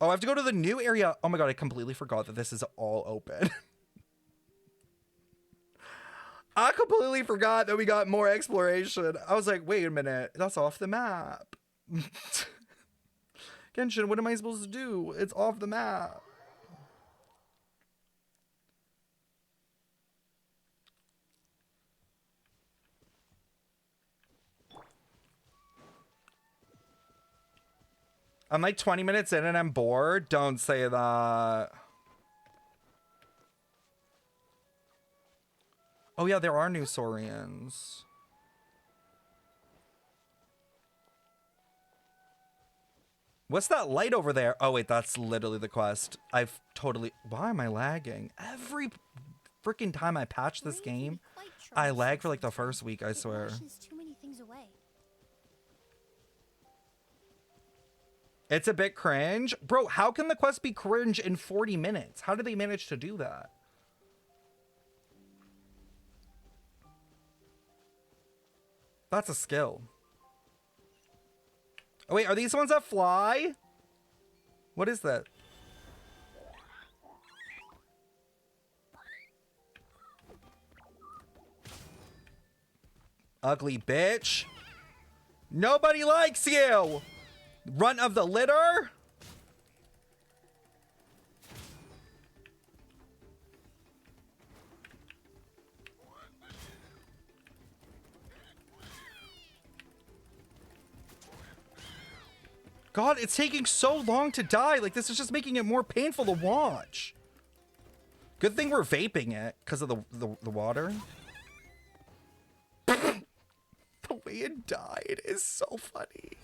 Oh, I have to go to the new area. Oh my god, I completely forgot that this is all open. I completely forgot that we got more exploration. I was like, wait a minute, that's off the map. Genshin, what am I supposed to do? It's off the map. I'm like 20 minutes in and I'm bored. Don't say that. Oh yeah, there are new Saurians. What's that light over there? Oh wait, that's literally the quest. I've totally... Why am I lagging? Every freaking time I patch this game, I lag for like the first week, I swear. It's a bit cringe. Bro, how can the quest be cringe in 40 minutes? How did they manage to do that? That's a skill. Oh wait, are these ones that fly? What is that? Ugly bitch. Nobody likes you. Runt of the litter? God, it's taking so long to die. Like, this is just making it more painful to watch. Good thing we're vaping it because of the water. The way it died is so funny.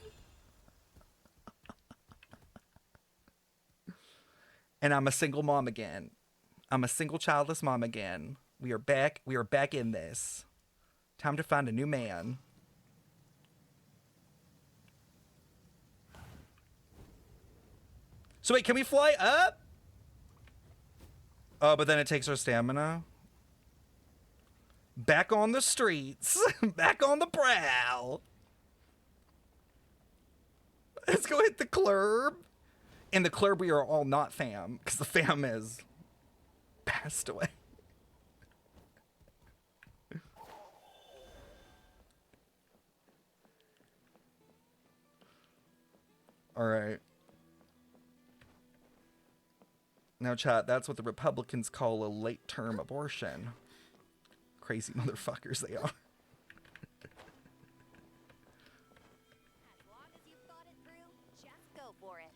And I'm a single mom again. I'm a single childless mom again. We are back. We are back in this. Time to find a new man. So wait, can we fly up? Oh, but then it takes our stamina. Back on the streets. Back on the prowl. Let's go hit the club. In the club, we are all not fam, because the fam is passed away. All right. Now, chat, that's what the Republicans call a late-term abortion. Crazy motherfuckers they are. As long as you've thought it through, just go for it.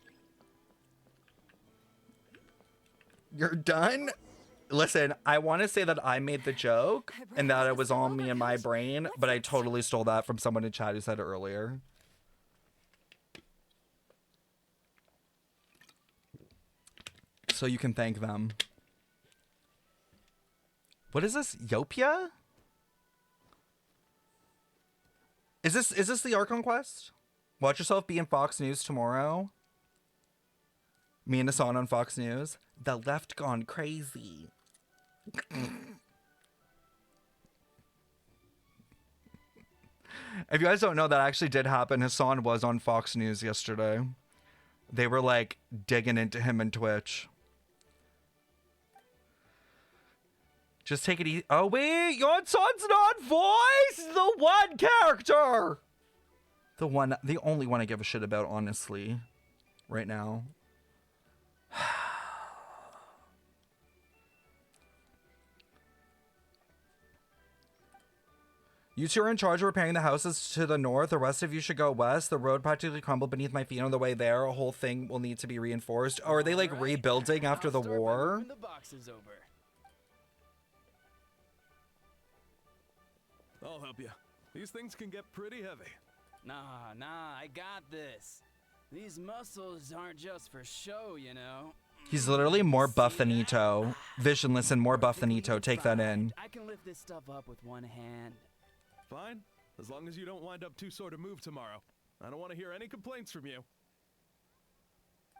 You're done? Listen, I want to say that I made the joke and that it was all me and my brain, but I totally stole that from someone in chat who said it earlier. So you can thank them. What is this? Yopia? Is this the Archon quest? Watch yourself be in Fox News tomorrow. Me and Hassan on Fox News. The left gone crazy. If you guys don't know, that actually did happen. Hassan was on Fox News yesterday. They were like digging into him in Twitch. Just take it easy. Oh wait, your son's not voice. The one character. The only one I give a shit about, honestly, right now. You two are in charge of repairing the houses to the north. The rest of you should go west. The road practically crumbled beneath my feet on the way there. A whole thing will need to be reinforced. Or are they like rebuilding after the war? The box is over. I'll help you. These things can get pretty heavy. Nah, I got this. These muscles aren't just for show, you know. He's literally more buff than Ito. Vision, listen, more buff than Ito. Take that in. I can lift this stuff up with one hand. Fine, as long as you don't wind up too sore to move tomorrow. I don't want to hear any complaints from you.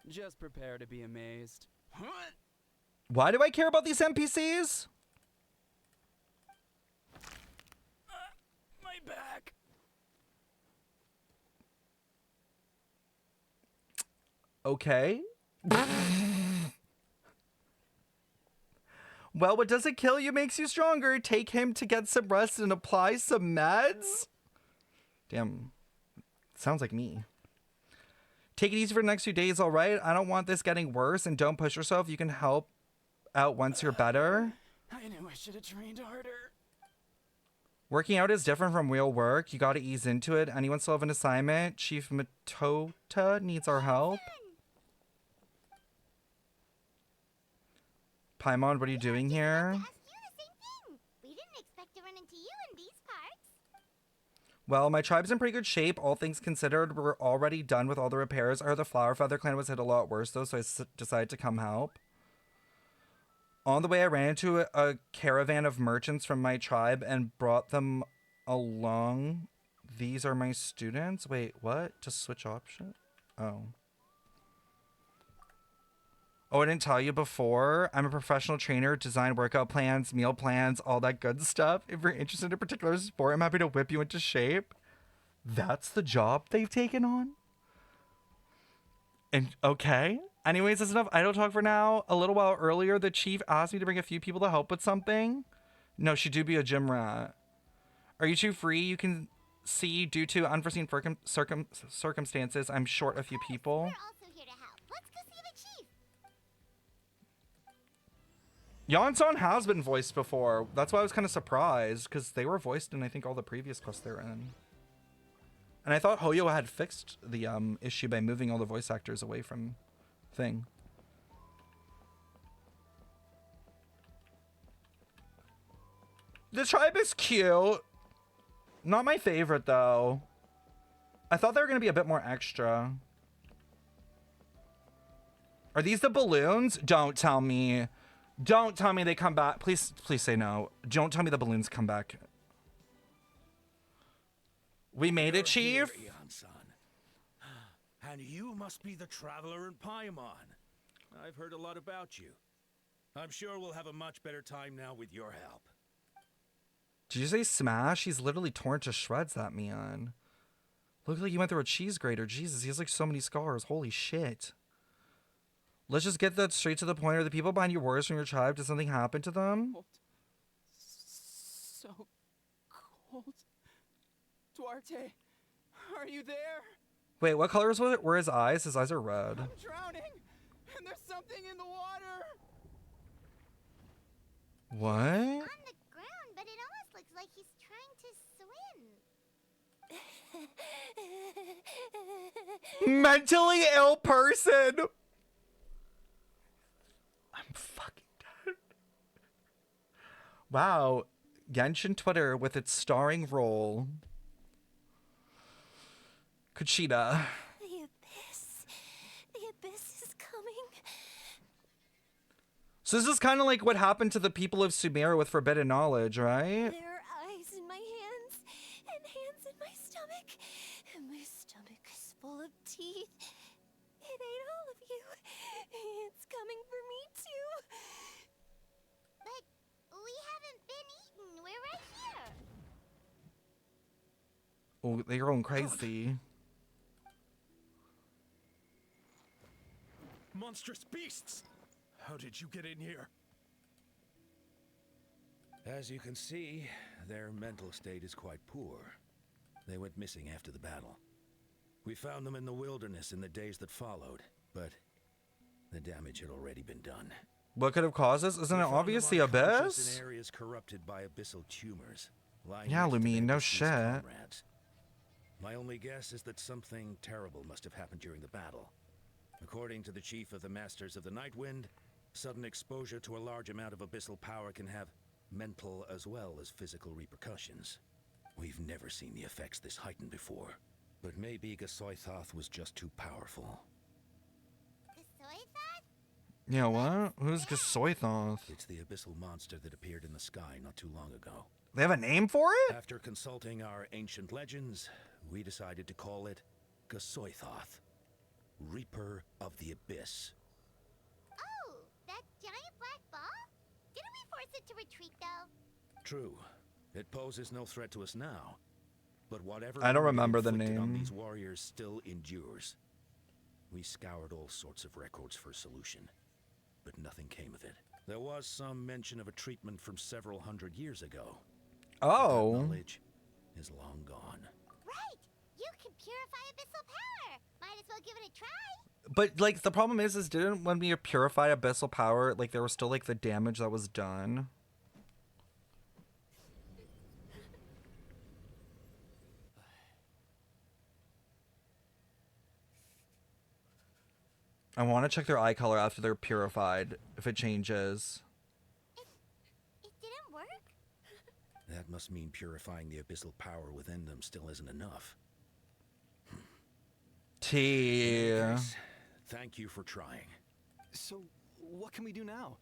Just prepare to be amazed. Why do I care about these NPCs? My back. Okay. Well, what doesn't kill you makes you stronger. Take him to get some rest and apply some meds. Damn. Sounds like me. Take it easy for the next few days, all right? I don't want this getting worse, and don't push yourself. You can help out once you're better. I knew I should have trained harder. Working out is different from real work. You gotta ease into it. Anyone still have an assignment? Chief Matota needs our help. Paimon, what are you doing here? Ask you the same thing. We didn't expect to run into you in these parts. Well, my tribe's in pretty good shape. All things considered, we're already done with all the repairs. I heard the Flower Feather clan was hit a lot worse, though, so I decided to come help. On the way, I ran into a caravan of merchants from my tribe and brought them along. These are my students. Wait, what? To switch option? Oh. Oh, I didn't tell you before. I'm a professional trainer, design workout plans, meal plans, all that good stuff. If you're interested in a particular sport, I'm happy to whip you into shape. That's the job they've taken on? And okay. Anyways, that's enough idle talk for now. A little while earlier, the chief asked me to bring a few people to help with something. No, she do be a gym rat. Are you two free? You can see, due to unforeseen circumstances, I'm short a few people. We're also here to help. Let's go see the chief. Yansan has been voiced before. That's why I was kind of surprised, because they were voiced in, I think, all the previous quests they were in. And I thought Hoyo had fixed the issue by moving all the voice actors away from thing. The tribe is cute. Not my favorite, though. I thought they were going to be a bit more extra. Are these the balloons? Don't tell me. Don't tell me they come back. Please say no. Don't tell me the balloons come back. We made it, Chief. Here, Yansan. And you must be the traveler in Paimon. I've heard a lot about you. I'm sure we'll have a much better time now with your help. Did you say smash? He's literally torn to shreds, that man. Looks like he went through a cheese grater. Jesus, he has like so many scars. Holy shit. Let's just get that straight to the point. Are the people behind your warriors from your tribe? Did something happen to them? So cold. Duarte, are you there? Wait, what colors were his eyes? His eyes are red. I'm drowning, and there's something in the water. What? On the ground, but it almost looks like he's trying to swim. Mentally ill person. I'm fucking dead. Wow. Genshin Twitter with its starring role. Cochitta. The abyss. The abyss is coming. So this is kind of like what happened to the people of Sumeru with forbidden knowledge, right? There are eyes in my hands, and hands in my stomach. And my stomach is full of teeth. It ate all of you. It's coming for me too. But we haven't been eaten. We're right here. Oh, they're going crazy. Monstrous beasts! How did you get in here? As you can see, their mental state is quite poor. They went missing after the battle. We found them in the wilderness in the days that followed, but the damage had already been done. What could have caused this? Isn't it We found obvious them the unconscious abyss? in areas corrupted by abyssal tumors. lying Yeah, next to Lumine, their no deceased shit. comrades. My only guess is that something terrible must have happened during the battle. According to the chief of the Masters of the Nightwind, sudden exposure to a large amount of abyssal power can have mental as well as physical repercussions. We've never seen the effects this heightened before, but maybe Gasoithoth was just too powerful. The Yeah, what? Who's Gasoithoth? It's the abyssal monster that appeared in the sky not too long ago. They have a name for it? After consulting our ancient legends, we decided to call it Gasoithoth, Reaper of the Abyss. Oh, that giant black ball? Didn't we force it to retreat, though? True, it poses no threat to us now, but whatever I don't harm it remember the inflicted on name. these warriors still endures. We scoured all sorts of records for a solution, but nothing came of it. There was some mention of a treatment from several hundred years ago. Oh. That knowledge is long gone. Right! You can purify abyssal power! Might as well give it a try! But, like, the problem is didn't when we purified abyssal power, like, there was still, like, the damage that was done? I want to check their eye color after they're purified, if it changes. It didn't work? That must mean purifying the abyssal power within them still isn't enough. T. Yes, thank you for trying. So, what can we do now?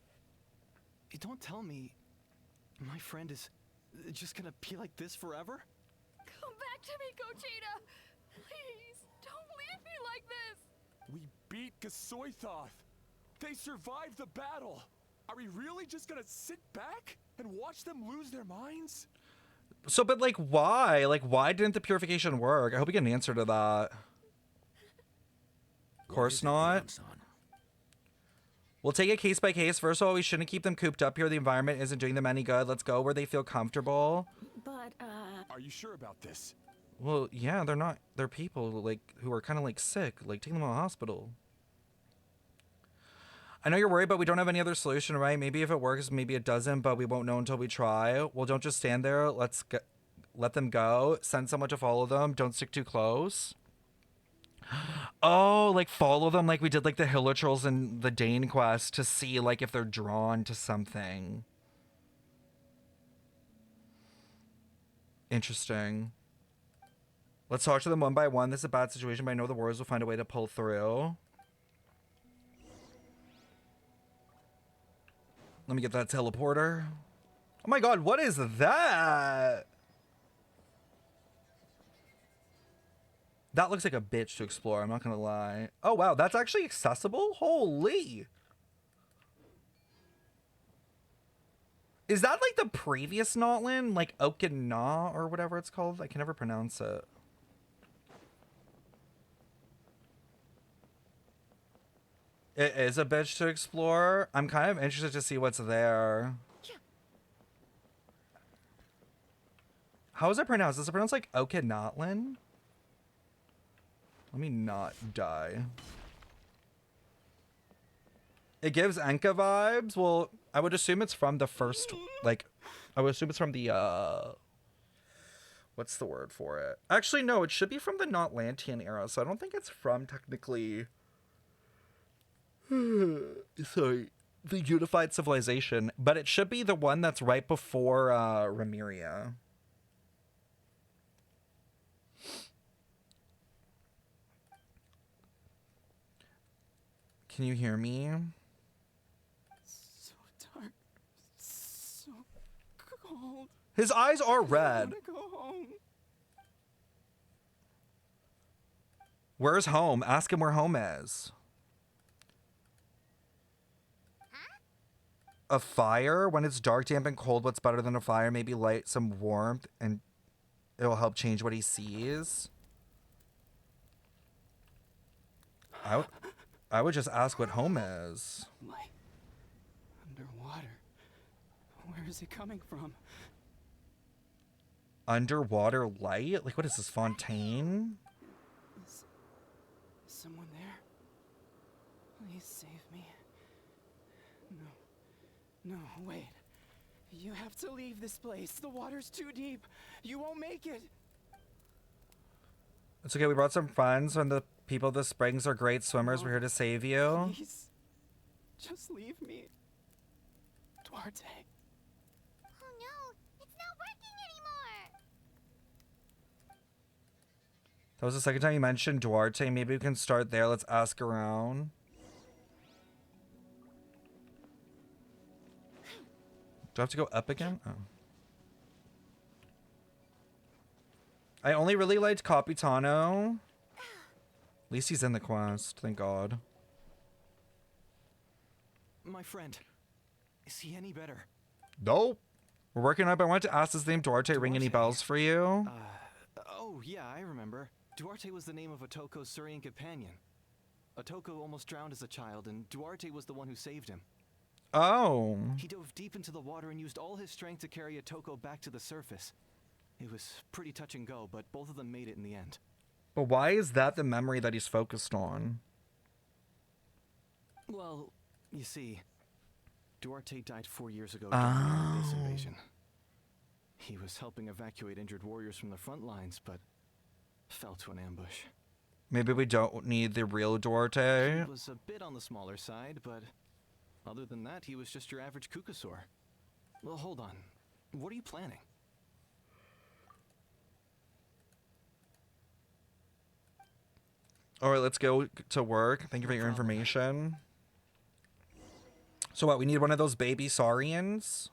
Don't tell me my friend is just gonna be like this forever? Come back to me, Cochitta! Please, don't leave me like this! We beat Gasoithoth. They survived the battle. Are we really just gonna sit back and watch them lose their minds? So, but, like, why? Like, why didn't the purification work? I hope we get an answer to that. Of course not. We'll take it case by case. First of all, we shouldn't keep them cooped up here. The environment isn't doing them any good. Let's go where they feel comfortable. But, Are you sure about this? Well, yeah, they're not. They're people, like, who are kind of, like, sick. Like, take them to the hospital. I know you're worried, but we don't have any other solution, right? Maybe if it works, maybe it doesn't, but we won't know until we try. Well, don't just stand there. Let them go. Send someone to follow them. Don't stick too close. Oh, like, follow them like we did, like, the Hilichurls and the Dane quest to see, like, if they're drawn to something. Interesting. Let's talk to them one by one. This is a bad situation, but I know the warriors will find a way to pull through. Let me get that teleporter. Oh my god, what is that? That looks like a bitch to explore, I'm not gonna lie. Oh wow, that's actually accessible? Holy! Is that like the previous Notland? Like Okina or whatever it's called? I can never pronounce it. It is a bitch to explore. I'm kind of interested to see what's there. How is it pronounced? Is it pronounced like Okinawan? Let me not die. It gives Enka vibes. Well, I would assume it's from the first, like, I would assume it's from the, what's the word for it? Actually, no, it should be from the Notlantian era, so I don't think it's from, technically, sorry, the unified civilization, but it should be the one that's right before, Remeria. Can you hear me? So dark, so cold. His eyes are I red. wanna go home. Where's home? Ask him where home is. A fire? When it's dark, damp, and cold, what's better than a fire? Maybe light some warmth, and it'll help change what he sees. I would just ask what home is. Light. Underwater. Where is it coming from? Underwater light? Like, what is this, Fontaine? Is someone there? Please save me. No, wait. You have to leave this place. The water's too deep. You won't make it. It's okay, we brought some friends, and the people of the springs are great swimmers. We're here to save you. Please. Just leave me. Duarte. Oh no, it's not working anymore! That was the second time you mentioned Duarte. Maybe we can start there. Let's ask around. Do I have to go up again? Oh. I only really liked Capitano. At least he's in the quest, thank God. My friend, is he any better? Nope. We're working on it, but I wanted to ask, does the name Duarte ring any Duarte. bells for you? Oh yeah, I remember. Duarte was the name of Atoco's Surian companion. Atoco almost drowned as a child, and Duarte was the one who saved him. Oh. He dove deep into the water and used all his strength to carry Atoco back to the surface. It was pretty touch and go, but both of them made it in the end. But why is that the memory that he's focused on? Well, you see, Duarte died 4 years ago during the Abyss invasion. He was helping evacuate injured warriors from the front lines, but fell to an ambush. Maybe we don't need the real Duarte. He was a bit on the smaller side, but other than that, he was just your average Kukasaur. Well, hold on. What are you planning? All right, let's go to work. Thank you for your information. So what, we need one of those baby saurians?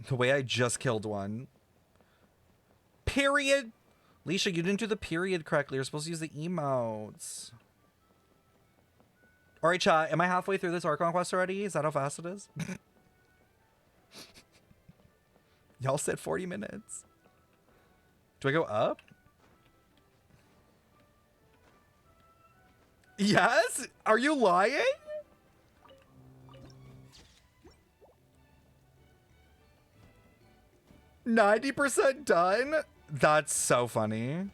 The way I just killed one. Period. Leisha, you didn't do the period correctly. You're supposed to use the emotes. All right, chat. Am I halfway through this Archon quest already? Is that how fast it is? Y'all said 40 minutes. Do I go up? Yes? Are you lying? %90 done? That's so funny.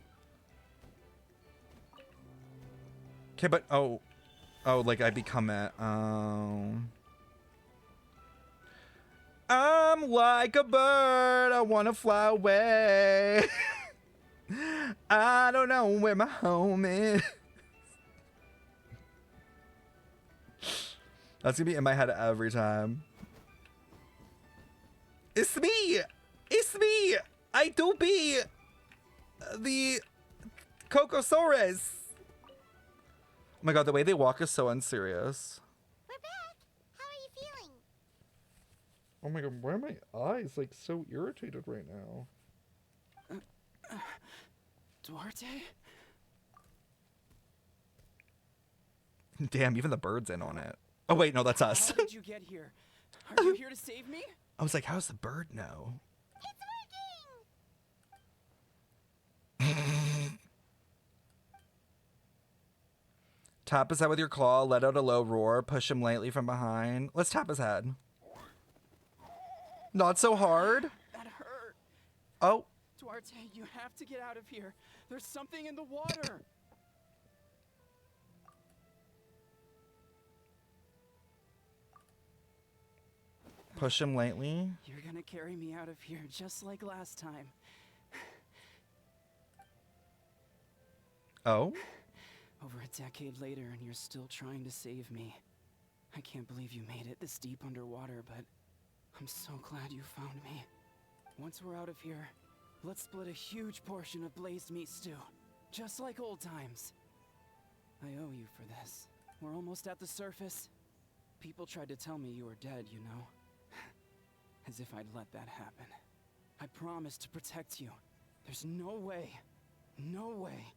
Okay, but oh, like I become it. I'm like a bird, I wanna fly away. I don't know where my home is. That's gonna be in my head every time. It's me! It's me! I do be the Cocosaurus. Oh my god, the way they walk is so unserious. We're back. How are you feeling? Oh my god, why are my eyes like so irritated right now? Duarte? Damn, even the bird's in on it. Oh wait, no, that's us. How did you get here? Are you here to save me? I was like, how's the bird know? It's working! Tap his head with your claw, let out a low roar, push him lightly from behind. Let's tap his head. Not so hard. That hurt. Oh. Duarte, you have to get out of here. There's something in the water. Push him lightly. You're gonna carry me out of here just like last time. Oh? Over a decade later and you're still trying to save me. I can't believe you made it this deep underwater, but I'm so glad you found me. Once we're out of here, let's split a huge portion of blazed meat stew. Just like old times. I owe you for this. We're almost at the surface. People tried to tell me you were dead, you know. As if I'd let that happen. I promised to protect you. There's no way. No way.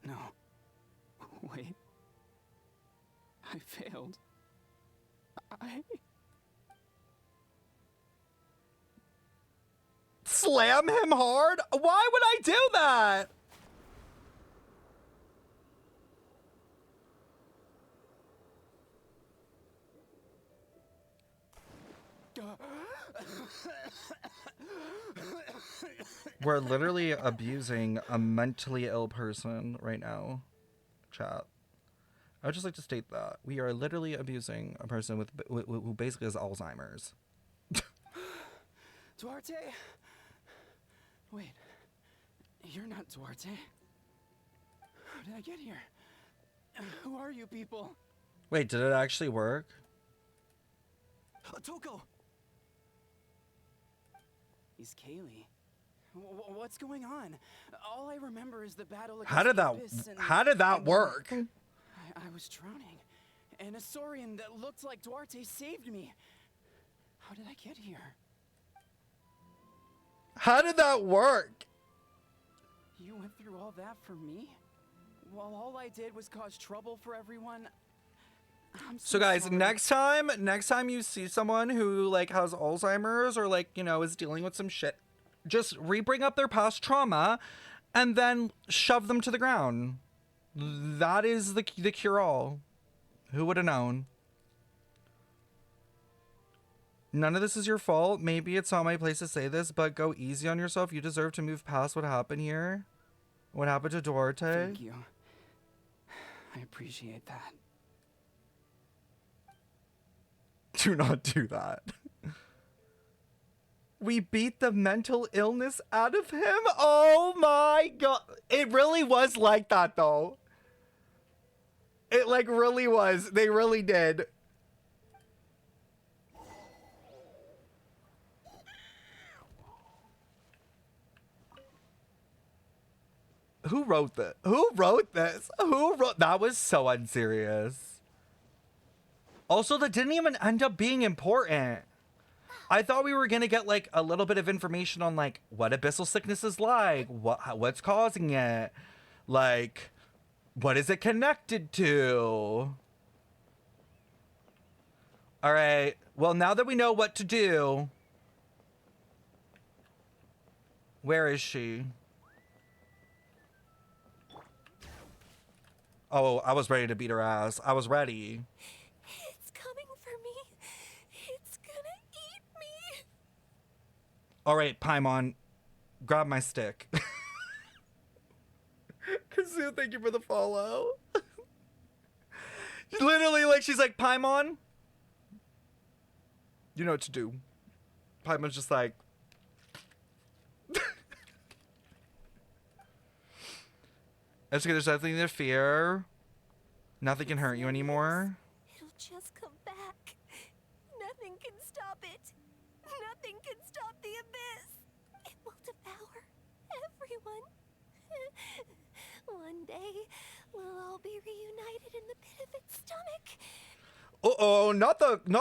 No. Wait. I failed. Slam him hard? Why would I do that? We're literally abusing a mentally ill person right now, chat. I would just like to state that we are literally abusing a person with who basically has Alzheimer's. Duarte? Wait, you're not Duarte. How did I get here? Who are you people? Wait, did it actually work? Atoco! He's Kaylee. What's going on? All I remember is the battle against How did the Abyss that work? I was drowning, and a saurian that looked like Duarte saved me. How did I get here? How did that work? You went through all that for me? While all I did was cause trouble for everyone? So guys, sorry. next time you see someone who like has Alzheimer's or like, you know, is dealing with some shit, just re-bring up their past trauma and then shove them to the ground. That is the cure-all. Who would have known? None of this is your fault. Maybe it's not my place to say this, but go easy on yourself. You deserve to move past what happened here. What happened to Duarte? Thank you. I appreciate that. Do not do that. We beat the mental illness out of him? Oh my god. It really was like that, though. It, like, really was. They really did. Who wrote this? Who wrote this? Who wrote... That was so unserious. Also, that didn't even end up being important. I thought we were gonna get, like, a little bit of information on, like, what abyssal sickness is like, what's causing it, like, what is it connected to? All right. Well, now that we know what to do, where is she? Oh, I was ready to beat her ass. I was ready. It's coming for me. It's gonna eat me. All right, Paimon, grab my stick. Kazoo, thank you for the follow. Literally, like, she's like, Paimon, you know what to do. Paimon's just like, it's okay, there's nothing to fear. Nothing can hurt you anymore. It'll just come back. Nothing can stop it. Nothing can stop the abyss. It will devour everyone. One day, we'll all be reunited in the pit of its stomach. Uh-oh, not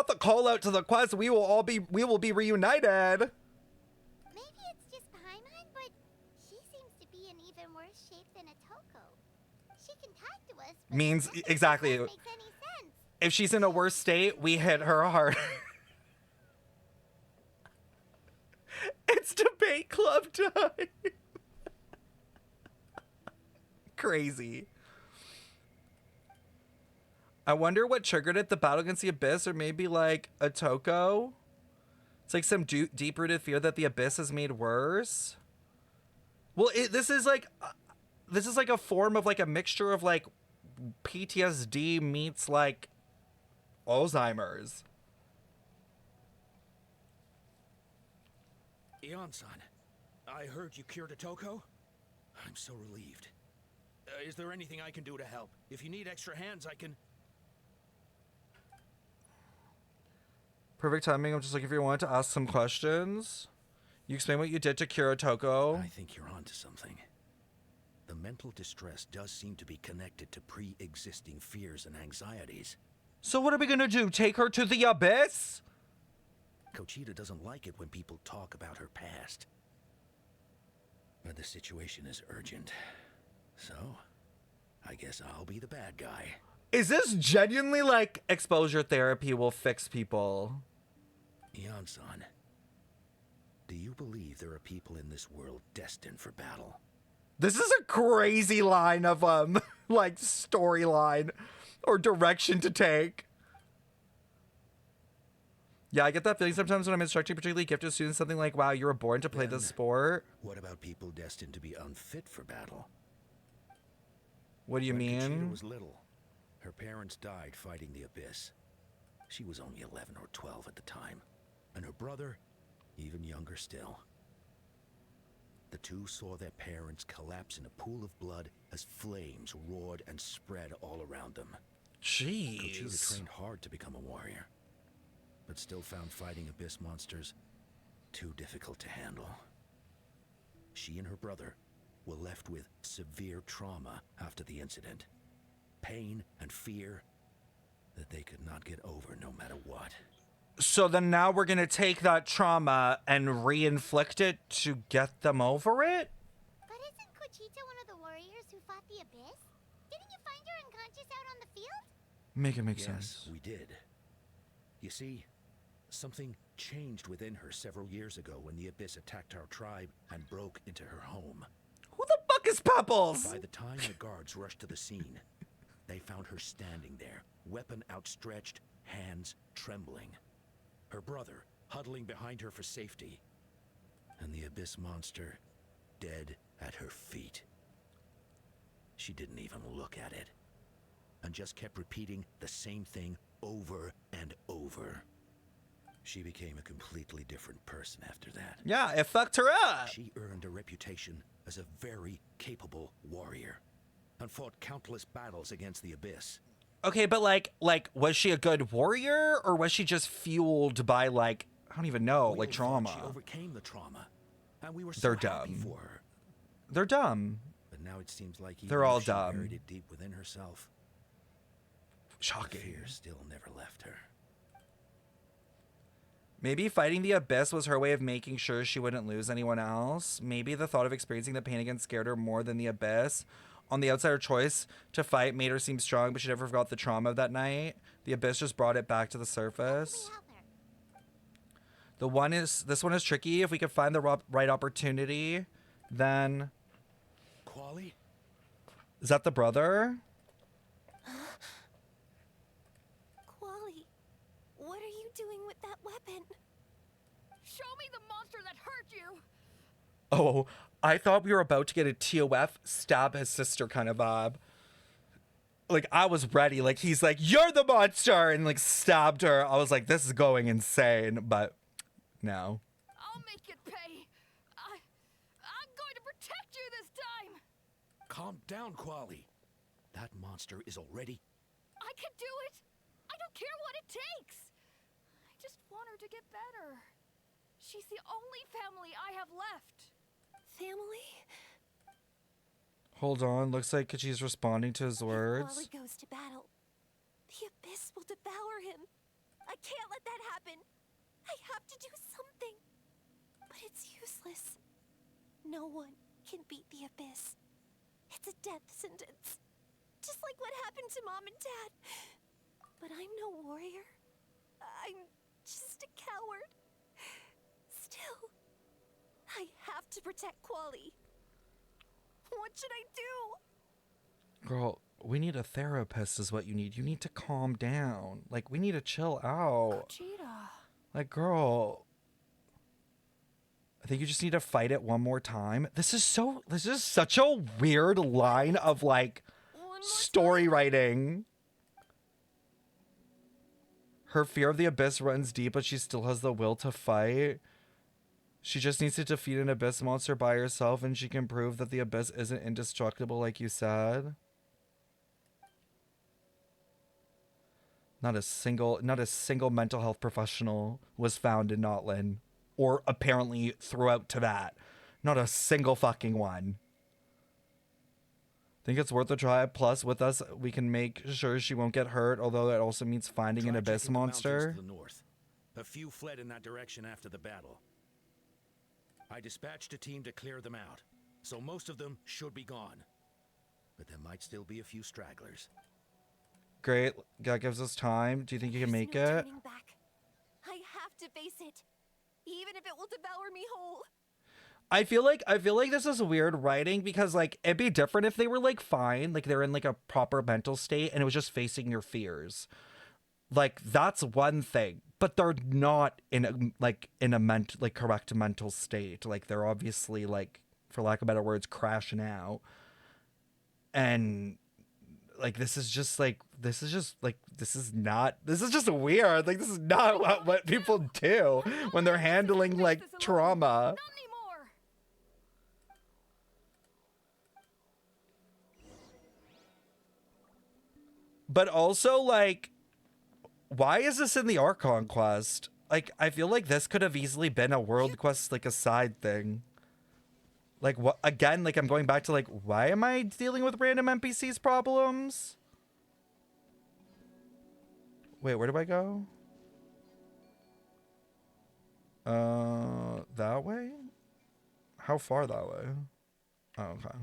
the call out to the quest. We will be reunited. Maybe it's just Paimon, but she seems to be in even worse shape than Atoco. She can talk to us, but Means nothing exactly. makes any sense. If she's in a worse state, we hit her hard. It's debate club time. Crazy. I wonder what triggered it, the battle against the abyss, or maybe like Atoco. It's like some deep-rooted fear that the abyss has made worse. Well, this is like a form of like a mixture of like PTSD meets like Alzheimer's. Ion-san, I heard you cured Atoco. I'm so relieved. Is there anything I can do to help? If you need extra hands, I can... Perfect timing. I'm just looking for you wanted to ask some questions. You explain what you did to cure Atoco. I think you're onto something. The mental distress does seem to be connected to pre-existing fears and anxieties. So what are we gonna do? Take her to the abyss? Cochitta doesn't like it when people talk about her past. But the situation is urgent. So, I guess I'll be the bad guy. Is this genuinely like exposure therapy will fix people? Ion-san, do you believe there are people in this world destined for battle? This is a crazy line of like storyline or direction to take. Yeah, I get that feeling sometimes when I'm instructing particularly gifted students, something like, wow, you were born to play this sport. What about people destined to be unfit for battle? What do you When Cochitta mean? was little, her parents died fighting the abyss. She was only 11 or 12 at the time, and her brother, even younger still. The two saw their parents collapse in a pool of blood as flames roared and spread all around them. Cochitta Jeez. trained hard to become a warrior, but still found fighting abyss monsters too difficult to handle. She and her brother were left with severe trauma after the incident. Pain and fear that they could not get over no matter what. So then now we're gonna take that trauma and re-inflict it to get them over it? But isn't Cochitta one of the warriors who fought the abyss? Didn't you find her unconscious out on the field? Make it make Yes, sense. we did. You see, something changed within her several years ago when the abyss attacked our tribe and broke into her home. Who the fuck is Pebbles? By the time the guards rushed to the scene, they found her standing there, weapon outstretched, hands trembling. Her brother huddling behind her for safety. And the Abyss monster dead at her feet. She didn't even look at it, and just kept repeating the same thing over and over. She became a completely different person after that. Yeah, it fucked her up. She earned a reputation as a very capable warrior, and fought countless battles against the Abyss. Okay, but like, was she a good warrior, or was she just fueled by like, I don't even know, We like all trauma? thought she overcame the trauma, and we were so They're happy dumb. for her. They're dumb. But now it seems like even They're all if she dumb. buried it deep within herself, Shocking. fear still never left her. Maybe fighting the Abyss was her way of making sure she wouldn't lose anyone else. Maybe the thought of experiencing the pain again scared her more than the Abyss. On the outside, her choice to fight made her seem strong, but she never forgot the trauma of that night. The Abyss just brought it back to the surface. This one is tricky. If we could find the right opportunity, then... Quali? Is that the brother? Quali, what are you doing with that weapon? Show me the monster that hurt you. Oh, I thought we were about to get a TOF stab his sister kind of vibe. Like, I was ready. Like, he's like, you're the monster! And, like, stabbed her. I was like, this is going insane. But, no. I'll make it pay. I'm going to protect you this time. Calm down, Quali. That monster is already... I can do it. I don't care what it takes. I just want her to get better. She's the only family I have left. Family? Hold on. Looks like she's responding to his If words. Quali goes to battle, the Abyss will devour him. I can't let that happen. I have to do something. But it's useless. No one can beat the Abyss. It's a death sentence. Just like what happened to Mom and Dad. But I'm no warrior. I'm just a coward. Still, I have to protect Quali. What should I do? Girl, we need a therapist is what you need. You need to calm down. Like, we need to chill out. Cochitta. Like, girl, I think you just need to fight it one more time. This is such a weird line of, like, One more story time. writing. Her fear of the Abyss runs deep, but she still has the will to fight. She just needs to defeat an Abyss monster by herself, and she can prove that the Abyss isn't indestructible like you said. Not a single mental health professional was found in Notlin, or apparently throughout to that. Not a single fucking one. Think it's worth a try. Plus, with us, we can make sure she won't get hurt, although that also means finding an Try Abyss checking the mountains monster. to the north. A few fled in that direction after the battle. I dispatched a team to clear them out, so most of them should be gone. But there might still be a few stragglers. Great. That gives us time. Do you think you can make There's no it? turning back. I have to face it, even if it will devour me whole. I feel like this is weird writing because like it'd be different if they were like fine, like they're in like a proper mental state and it was just facing your fears. Like that's one thing, but they're not in a correct mental state. Like they're obviously like, for lack of better words, crashing out. And like this is just weird. Like this is not what people do when they're handling like trauma. Not anymore. But also, like, why is this in the Archon quest? Like, I feel like this could have easily been a world quest, like a side thing. Like, what? Again, like, I'm going back to, like, why am I dealing with random NPCs problems? Wait, where do I go? That way? How far that way? Oh, okay.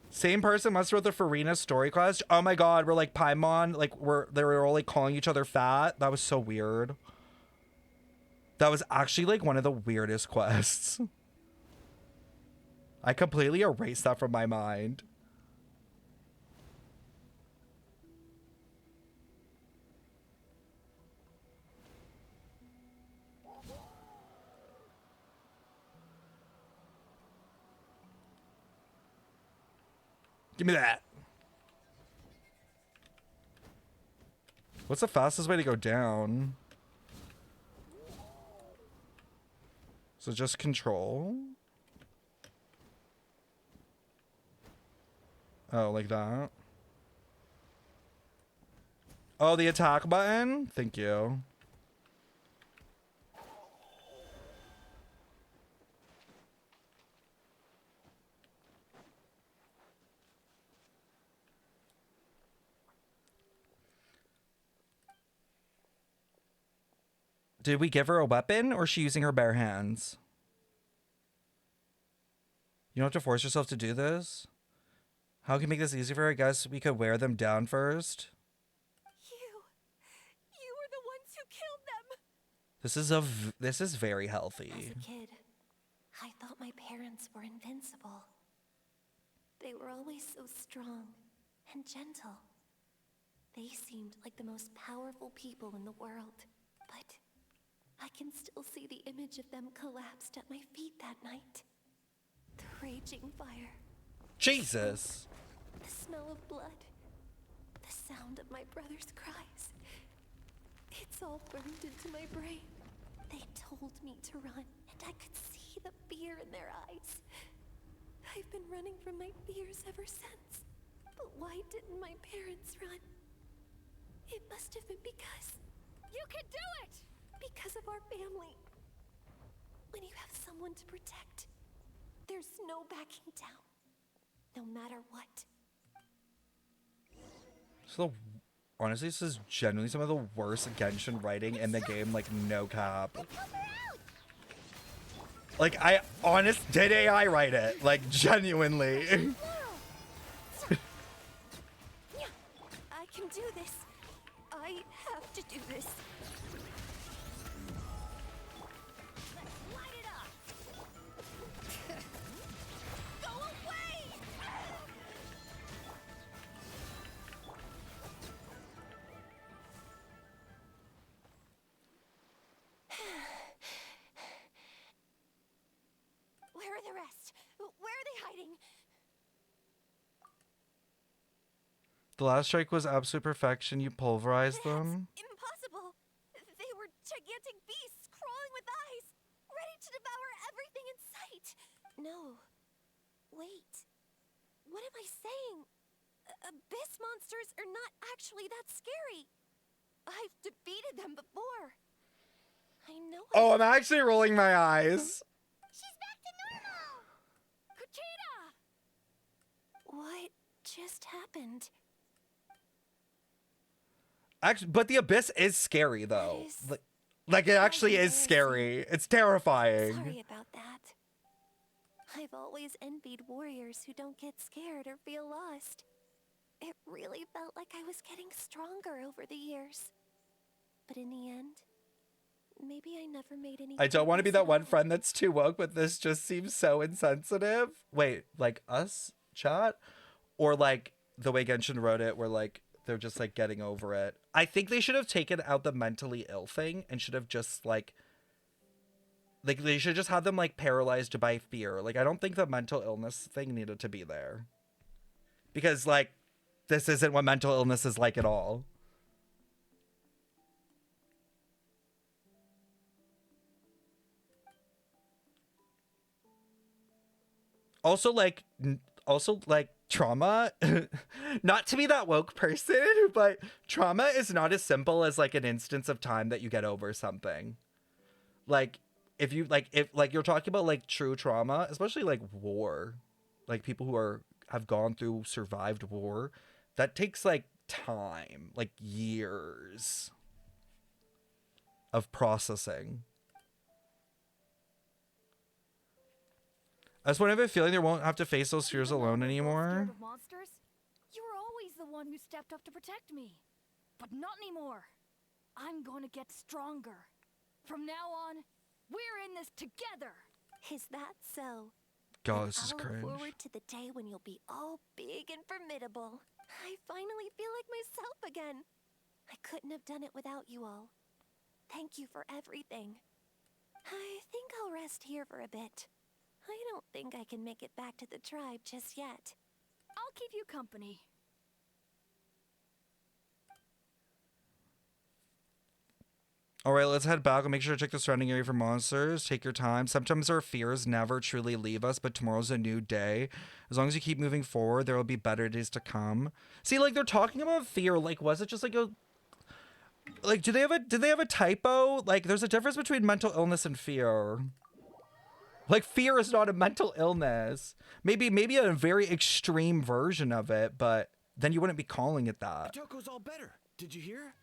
Same person must have wrote the Farina story quest. Oh my god, we're like Paimon, like they were all like calling each other fat. That was so weird. That was actually like one of the weirdest quests. I completely erased that from my mind. Give me that. What's the fastest way to go down? So just control. Oh, like that. Oh, the attack button? Thank you. Did we give her a weapon, or is she using her bare hands? You don't have to force yourself to do this. How can we make this easier for her? I guess we could wear them down first. You were the ones who killed them. This is very healthy. As a kid, I thought my parents were invincible. They were always so strong and gentle. They seemed like the most powerful people in the world. But I can still see the image of them collapsed at my feet that night. The raging fire. Jesus. The smell of blood. The sound of my brother's cries. It's all burned into my brain. They told me to run, and I could see the fear in their eyes. I've been running from my fears ever since. But why didn't my parents run? It must have been because... You can do it! Because of our family. When you have someone to protect, there's no backing down. No matter what. So, honestly, this is genuinely some of the worst Genshin writing in the game, like, no cap. Like, did AI write it? Like, genuinely. I can do this. I have to do this. Let's light it up! Go away! Where are the rest? Where are they hiding? The last strike was absolute perfection. You pulverized That's them. impossible. They were gigantic beasts crawling with eyes, ready to devour everything in sight. No. Wait. What am I saying? Abyss monsters are not actually that scary. I've defeated them before. I know. Oh, I'm actually rolling my eyes. She's back to normal! Cochitta! What just happened? Actually, but the abyss is scary, though. That is Like, it actually is embarrassing. scary. It's terrifying. Sorry about that. I've always envied warriors who don't get scared or feel lost. It really felt like I was getting stronger over the years. But in the end, maybe I never made any I don't want to be that progress one at all. friend that's too woke, but this just seems so insensitive. Wait, like us, chat? Or like the way Genshin wrote it, where like they're just like getting over it. I think they should have taken out the mentally ill thing and should have just like they should just have them like paralyzed by fear. Like, I don't think the mental illness thing needed to be there. Because like this isn't what mental illness is like at all. Also like trauma, not to be that woke person, but trauma is not as simple as like an instance of time that you get over something. Like if you're talking about like true trauma, especially like war, like people who have gone through survived war, that takes like time, like years of processing. I just want to have a feeling they won't have to face those fears Even though alone we're both anymore. scared of monsters, you were always the one who stepped up to protect me. But not anymore. I'm going to get stronger. From now on, we're in this together. Is that so? God, this is I'll look cringe. forward to the day when you'll be all big and formidable. I finally feel like myself again. I couldn't have done it without you all. Thank you for everything. I think I'll rest here for a bit. I don't think I can make it back to the tribe just yet. I'll keep you company. All right, let's head back. I'll make sure to check the surrounding area for monsters. Take your time. Sometimes our fears never truly leave us, but tomorrow's a new day. As long as you keep moving forward, there will be better days to come. See, like, they're talking about fear. Like, was it just like a... Like, did they have a typo? Like, there's a difference between mental illness and fear. Like, fear is not a mental illness. Maybe a very extreme version of it, but then you wouldn't be calling it that. Atoco's all better. Did you hear?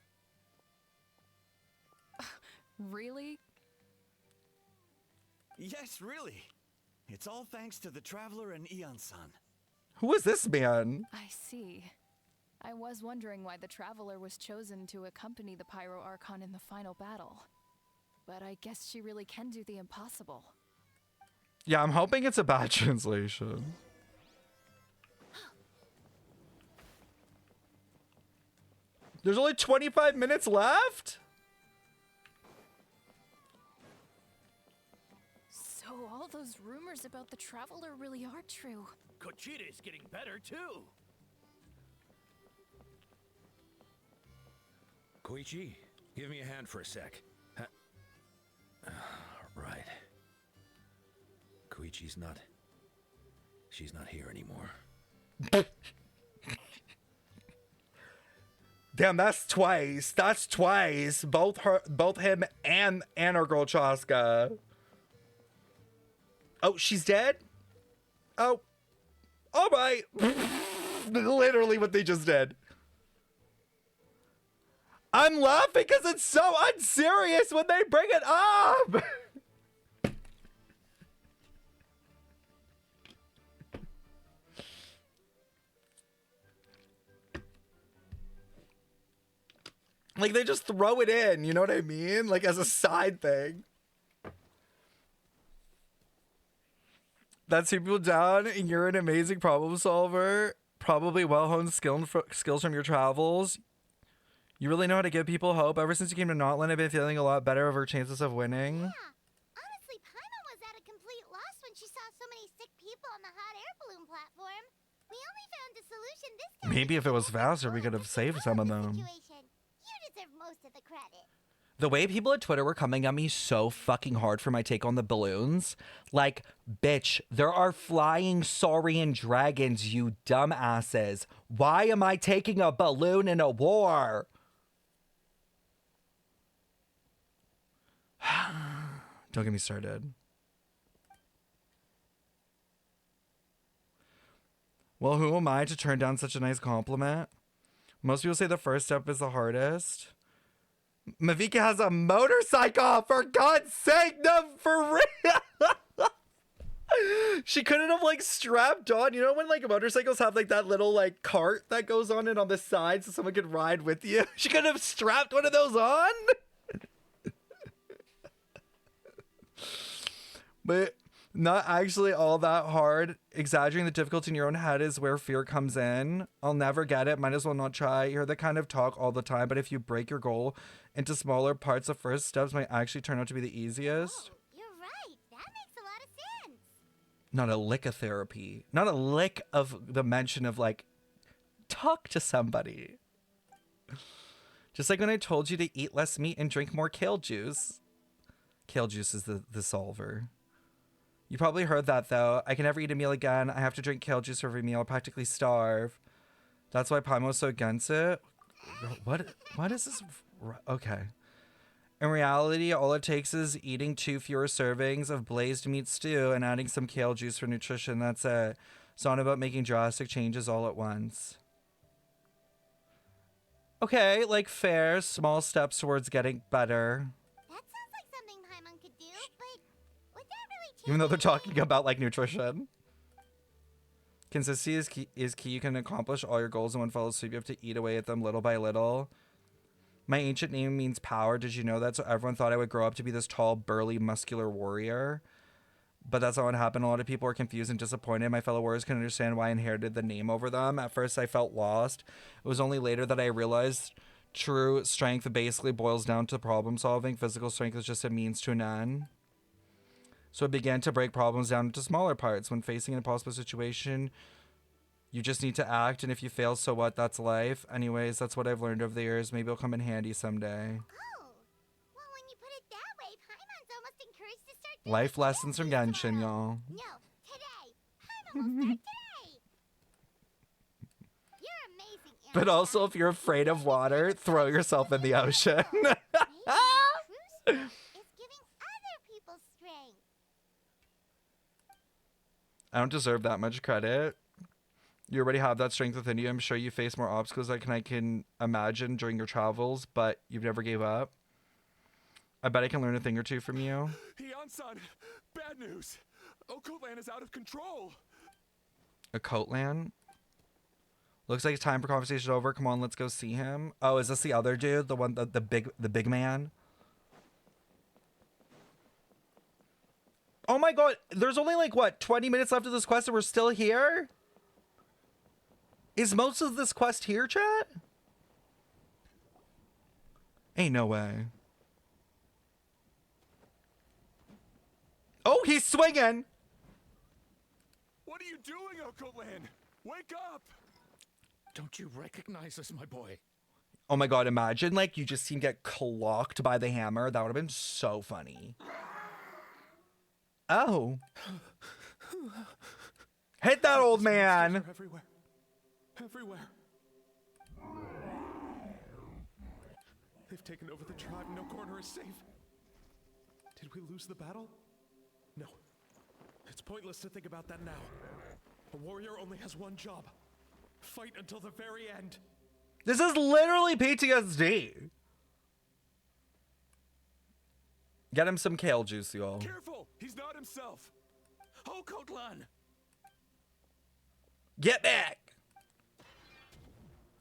Really? Yes, really. It's all thanks to the Traveler and Eon-san. Who is this man? I see. I was wondering why the Traveler was chosen to accompany the Pyro Archon in the final battle. But I guess she really can do the impossible. Yeah, I'm hoping it's a bad translation. There's only 25 minutes left? So all those rumors about the Traveler really are true. Cochitta is getting better, too. Koichi, give me a hand for a sec. Right. Koichi's not... She's not here anymore. Damn, that's twice. That's twice. Both him and our girl Chaska. Oh, she's dead? Oh. All right. Literally what they just did. I'm laughing because it's so unserious when they bring it up. Like, they just throw it in, you know what I mean? Like, as a side thing. That's people down, and you're an amazing problem solver. Probably well-honed skills from your travels. You really know how to give people hope. Ever since you came to Notland, I've been feeling a lot better of our chances of winning. Yeah. Honestly, Paimon was at a complete loss when she saw so many sick people on the hot air balloon platform. We only found a solution this time. Maybe if it was faster, we could have saved some of them. You deserve most of the credit. The way people at Twitter were coming at me so fucking hard for my take on the balloons. Like, bitch, there are flying saurian dragons, you dumbasses. Why am I taking a balloon in a war? Don't get me started. Well, who am I to turn down such a nice compliment? Most people say the first step is the hardest. Mavika has a motorcycle, for God's sake, no, for real. She couldn't have, like, strapped on. You know when, like, motorcycles have, like, that little, like, cart that goes on it on the side so someone could ride with you? She could have strapped one of those on. But not actually all that hard. Exaggerating the difficulty in your own head is where fear comes in. I'll never get it. Might as well not try. You hear that kind of talk all the time, but if you break your goal into smaller parts, the first steps might actually turn out to be the easiest. Oh, you're right. That makes a lot of sense. Not a lick of therapy. Not a lick of the mention of, like, talk to somebody. Just like when I told you to eat less meat and drink more kale juice. Kale juice is the solver. You probably heard that, though. I can never eat a meal again. I have to drink kale juice for every meal. I'll practically starve. That's why Paimo's so against it. What is this? Okay. In reality, all it takes is eating 2 fewer servings of blazed meat stew and adding some kale juice for nutrition. That's it. It's not about making drastic changes all at once. Okay, like, fair. Small steps towards getting better. That sounds like something Paimon could do, but would that really change Even though they're anything? talking about, like, nutrition. Consistency is key. You can accomplish all your goals in one fell swoop. You have to eat away at them little by little. My ancient name means power. Did you know that? So everyone thought I would grow up to be this tall, burly, muscular warrior. But that's not what happened. A lot of people were confused and disappointed. My fellow warriors couldn't understand why I inherited the name over them. At first, I felt lost. It was only later that I realized true strength basically boils down to problem solving. Physical strength is just a means to an end. So I began to break problems down into smaller parts. When facing an impossible situation, you just need to act, and if you fail, so what? That's life. Anyways, that's what I've learned over the years. Maybe it'll come in handy someday. Oh, well, when you put it that way, Paimon's almost encouraged to start doing Life lessons from Genshin, y'all. No, today. Paimon will start today. You're amazing, Aaron. But also, if you're afraid of water, throw yourself in the ocean. Maybe your cruise is giving other people strength. I don't deserve that much credit. You already have that strength within you. I'm sure you face more obstacles than I can imagine during your travels, but you've never gave up. I bet I can learn a thing or two from you. Hian-san, bad news. Ocotlan is out of control. Ocotlan? Looks like it's time for conversation over. Come on, let's go see him. Oh, is this the other dude? The one, the big man? Oh my god, there's only like, what, 20 minutes left of this quest and we're still here? Is most of this quest here, chat? Ain't no way. Oh, he's swinging! What are you doing, Ocotlan? Wake up! Don't you recognize us, my boy? Oh my god, imagine, like, you just see him get clocked by the hammer. That would have been so funny. Oh. Hit that old man! Everywhere. Everywhere. They've taken over the tribe. No corner is safe. Did we lose the battle? No. It's pointless to think about that now. A warrior only has one job. Fight until the very end. This is literally PTSD. Get him some kale juice, y'all. Careful! He's not himself. Ocotlan! Get back!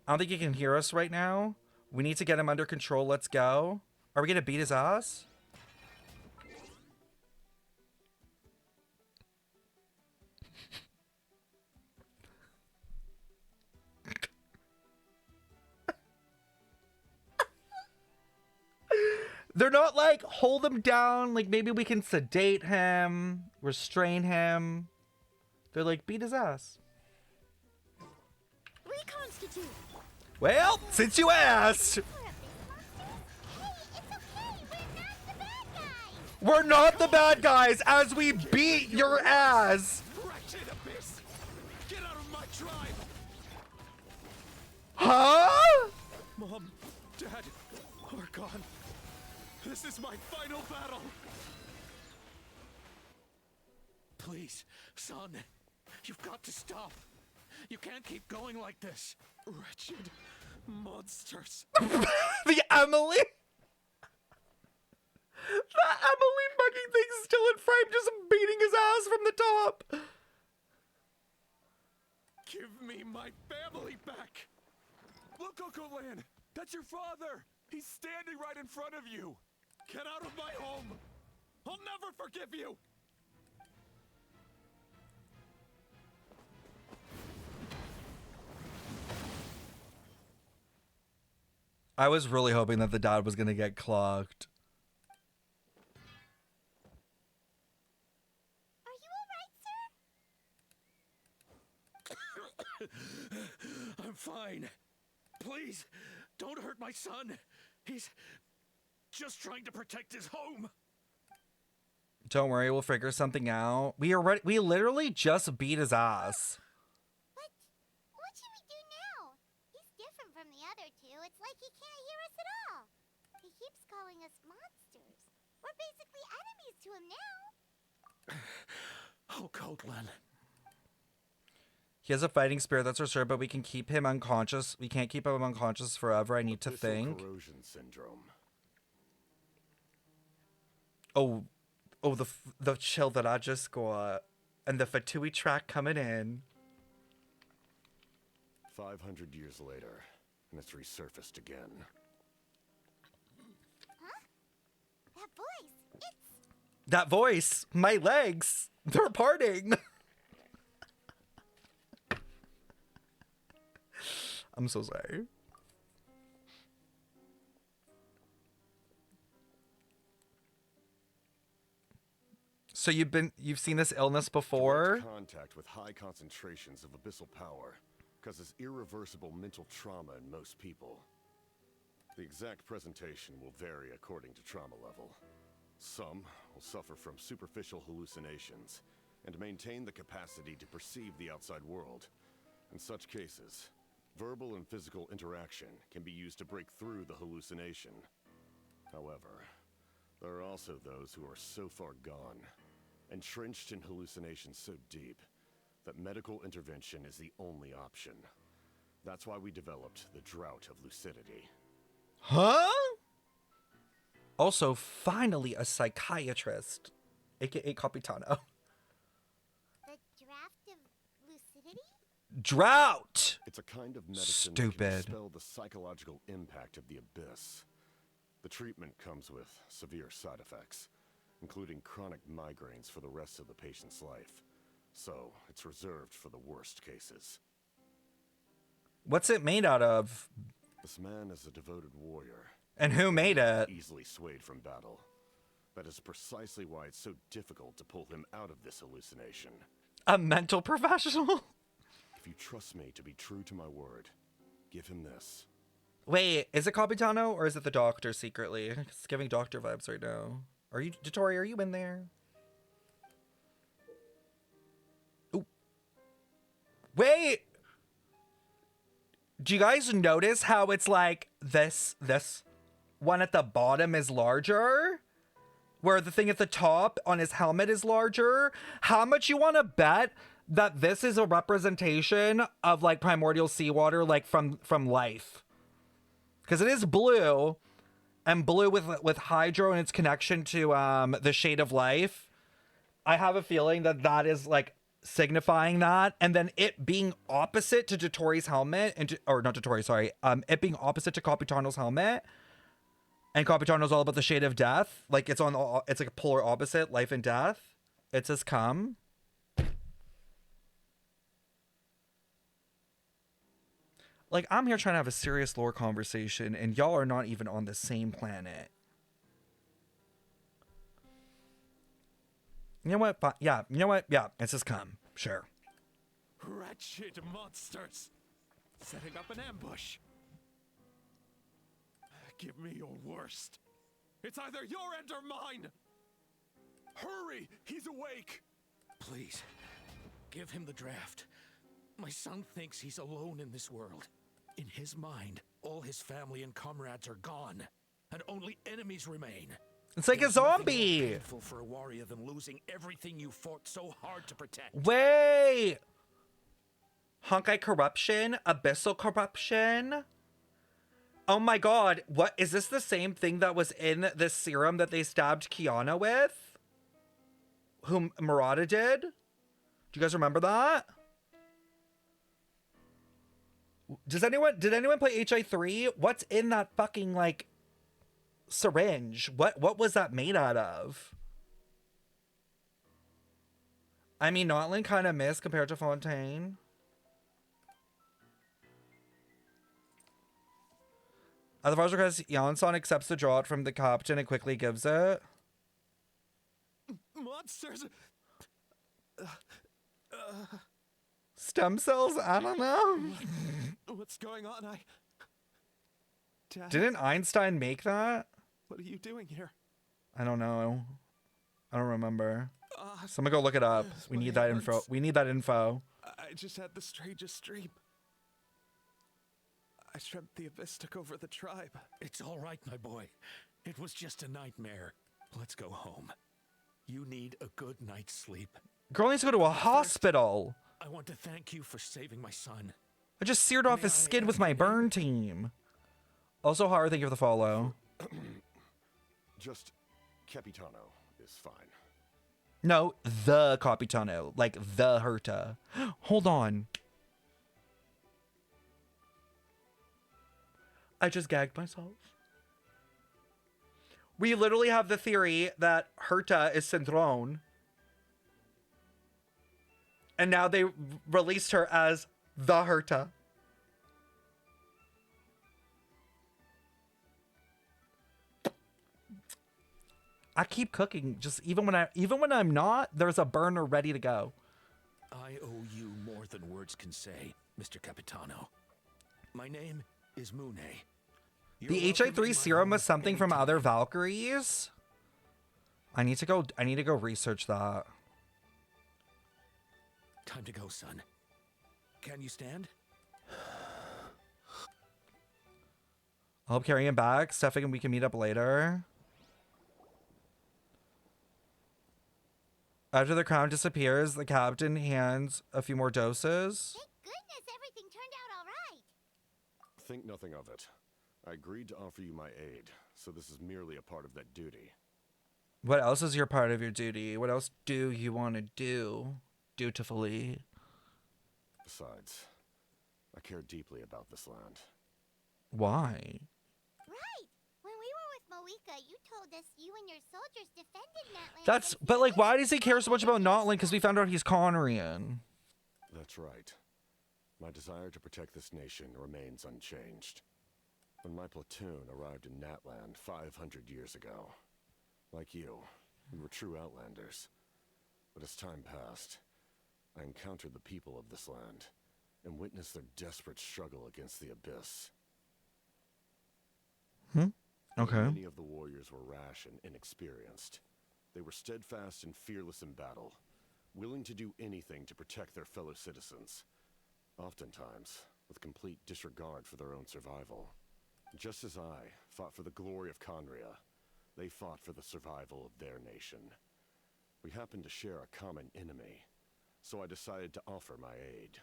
I don't think he can hear us right now. We need to get him under control. Let's go. Are we gonna beat his ass? They're not like, hold him down, like maybe we can sedate him, restrain him. They're like, beat his ass. Reconstitute. Well, since you asked, we're not the bad guys as we beat your ass. Wretched abyss! Get out of my tribe! Huh? Mom, Dad, Archon. This is my final battle. Please, son. You've got to stop. You can't keep going like this. Wretched monsters. The Emily? The Emily fucking thing's still in frame, just beating his ass from the top. Give me my family back. Look, Ocotlan, that's your father. He's standing right in front of you. Get out of my home. I'll never forgive you. I was really hoping that the dad was gonna get clocked. Are you alright, sir? I'm fine. Please, don't hurt my son. He's just trying to protect his home. Don't worry, we'll figure something out. We literally just beat his ass. But what should we do now? He's different from the other two. It's like he can't hear us at all. He keeps calling us monsters. We're basically enemies to him now. Ocotlan. He has a fighting spirit, that's for sure, but we can keep him unconscious. We can't keep him unconscious forever. I need to think. Corrosion syndrome. Oh, the chill that I just got. And the Fatui track coming in. 500 years later, and it's resurfaced again. voice. It's... That voice, my legs, they're parting. I'm so sorry. So you've seen this illness before? Direct contact with high concentrations of abyssal power causes irreversible mental trauma in most people. The exact presentation will vary according to trauma level. Some will suffer from superficial hallucinations and maintain the capacity to perceive the outside world. In such cases, verbal and physical interaction can be used to break through the hallucination. However, there are also those who are so far gone, entrenched in hallucinations so deep, that medical intervention is the only option. That's why we developed the Drought of Lucidity. Huh? Also, finally a psychiatrist, aka Capitano. The draft of lucidity? Drought! It's a kind of medicine Stupid. that can dispel the psychological impact of the abyss. The treatment comes with severe side effects, including chronic migraines for the rest of the patient's life. So, it's reserved for the worst cases. What's it made out of? This man is a devoted warrior. And who made it? Easily swayed from battle. That is precisely why it's so difficult to pull him out of this hallucination. A mental professional? If you trust me to be true to my word, give him this. Wait, is it Capitano or is it the doctor secretly? It's giving doctor vibes right now. Are you, Dotori, are you in there? Ooh. Wait! Do you guys notice how it's like this one at the bottom is larger? Where the thing at the top on his helmet is larger? How much you want to bet that this is a representation of like primordial seawater, like from life? Because it is blue, and blue with hydro and its connection to the shade of life. I have a feeling that that is like signifying that, and then it being opposite to Dotori's helmet, or not Dotori, sorry, it being opposite to Capitano's helmet, and Capitano's all about the shade of death. Like it's like a polar opposite, life and death. It says come. Like, I'm here trying to have a serious lore conversation, and y'all are not even on the same planet. You know what? Yeah, you know what? Yeah, it's just come. Sure. Wretched monsters! Setting up an ambush! Give me your worst. It's either your end or mine! Hurry! He's awake! Please, give him the draft. My son thinks he's alone in this world. In his mind, all his family and comrades are gone, and only enemies remain. It's like There's a nothing more zombie. painful for a warrior than losing everything you fought so hard to protect. Wait! Honkai corruption? Abyssal corruption? Oh my god, what? Is this the same thing that was in the serum that they stabbed Kiana with? Whom Murata did? Do you guys remember that? Did anyone play HI3? What's in that fucking, like, syringe? What was that made out of? I mean, Notland kind of missed compared to Fontaine. At the first request, Janson accepts the draught from the captain and quickly gives it. Monsters! Stem cells? I don't know. What's going on? Dad, Didn't Einstein make that? what are you doing here? I don't know. I don't remember. Uh, Someone go look it up. We my need that info. hands. We need that info. I just had the strangest dream. I dreamt the abyss took over the tribe. It's all right, my boy. It was just a nightmare. Let's go home. You need a good night's sleep. Girl needs to go to a hospital. I want to thank you for saving my son. I just seared off May his I skin with ask my your burn team. Also, Haru, thank you for the follow. Just Capitano is fine. No, the Capitano. Like, the Herta. Hold on. I just gagged myself. We literally have the theory that Herta is Syndrome. And now they released her as the Herta. I keep cooking. Just even when I'm not, there's a burner ready to go. I owe you more than words can say, Mr. Capitano. My name is Mune. The HI3 serum was something from other Valkyries. I need to go research that. Time to go, son. Can you stand? I'll help carry him back. Stefan, we can meet up later. After the crown disappears, the captain hands a few more doses. Thank goodness everything turned out all right. Think nothing of it. I agreed to offer you my aid, so this is merely a part of that duty. What else is your part of your duty? What else do you want to do dutifully? Besides, I care deeply about this land. Why? Right. When we were with Moika, you told us you and your soldiers defended Natland. That's, but like, why does he care so much about Notland? Because we found out he's Conrian. That's right. My desire to protect this nation remains unchanged. When my platoon arrived in Natland 500 years ago, like you, we were true outlanders. But as time passed, I encountered the people of this land and witnessed their desperate struggle against the Abyss. Okay. Many of the warriors were rash and inexperienced. They were steadfast and fearless in battle, willing to do anything to protect their fellow citizens, oftentimes with complete disregard for their own survival. Just as I fought for the glory of Conria, they fought for the survival of their nation. We happened to share a common enemy, so I decided to offer my aid.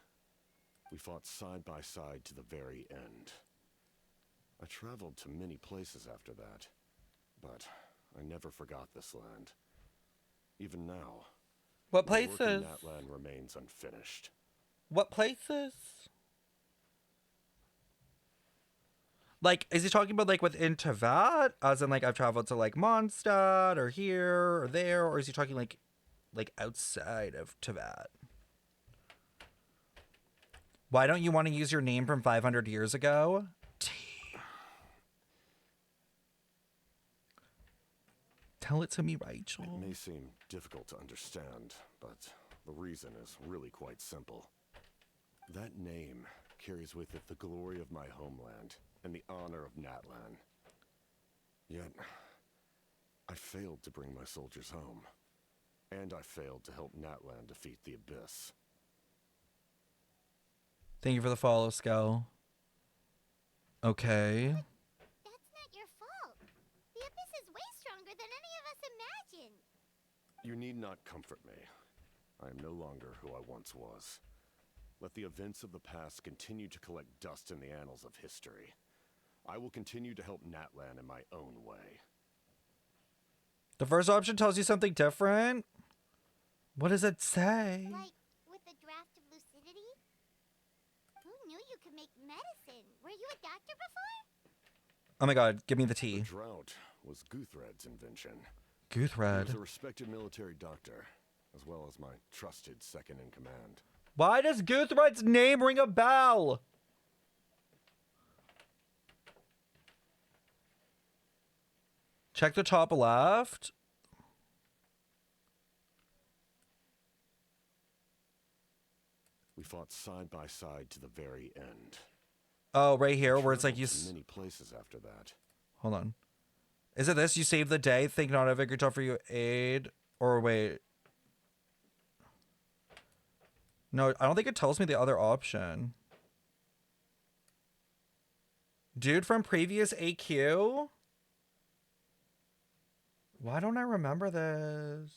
We fought side by side to the very end. I traveled to many places after that, but I never forgot this land. Even now, What my work in places? that land remains unfinished. What places? Like, is he talking about like within Tevat? As in like I've traveled to like Mondstadt or here or there, or is he talking like outside of Tevat? Why don't you want to use your name from 500 years ago? Tell it to me, Rachel. It may seem difficult to understand, but the reason is really quite simple. That name carries with it the glory of my homeland and the honor of Natlan. Yet, I failed to bring my soldiers home, and I failed to help Natlan defeat the Abyss. Thank you for the follow, Skull. Okay. That's not your fault. The Abyss is way stronger than any of us imagined. You need not comfort me. I am no longer who I once was. Let the events of the past continue to collect dust in the annals of history. I will continue to help Natlan in my own way. The first option tells you something different. What does it say? Like, with the draft of lucidity? Who knew you could make medicine? Were you a doctor before? Oh my god, give me the The tea. drought was Guthred's invention. He Guthred. was a respected military doctor, as well as my trusted second-in-command. Why does Guthred's name ring a bell? Check the top left. We fought side by side to the very end. Oh, right here where it's like Traveled you... to many places after that. Hold on. Is it this? You save the day, think not a vigor to offer you aid? Or wait. No, I don't think it tells me the other option. Dude from previous AQ? Why don't I remember this?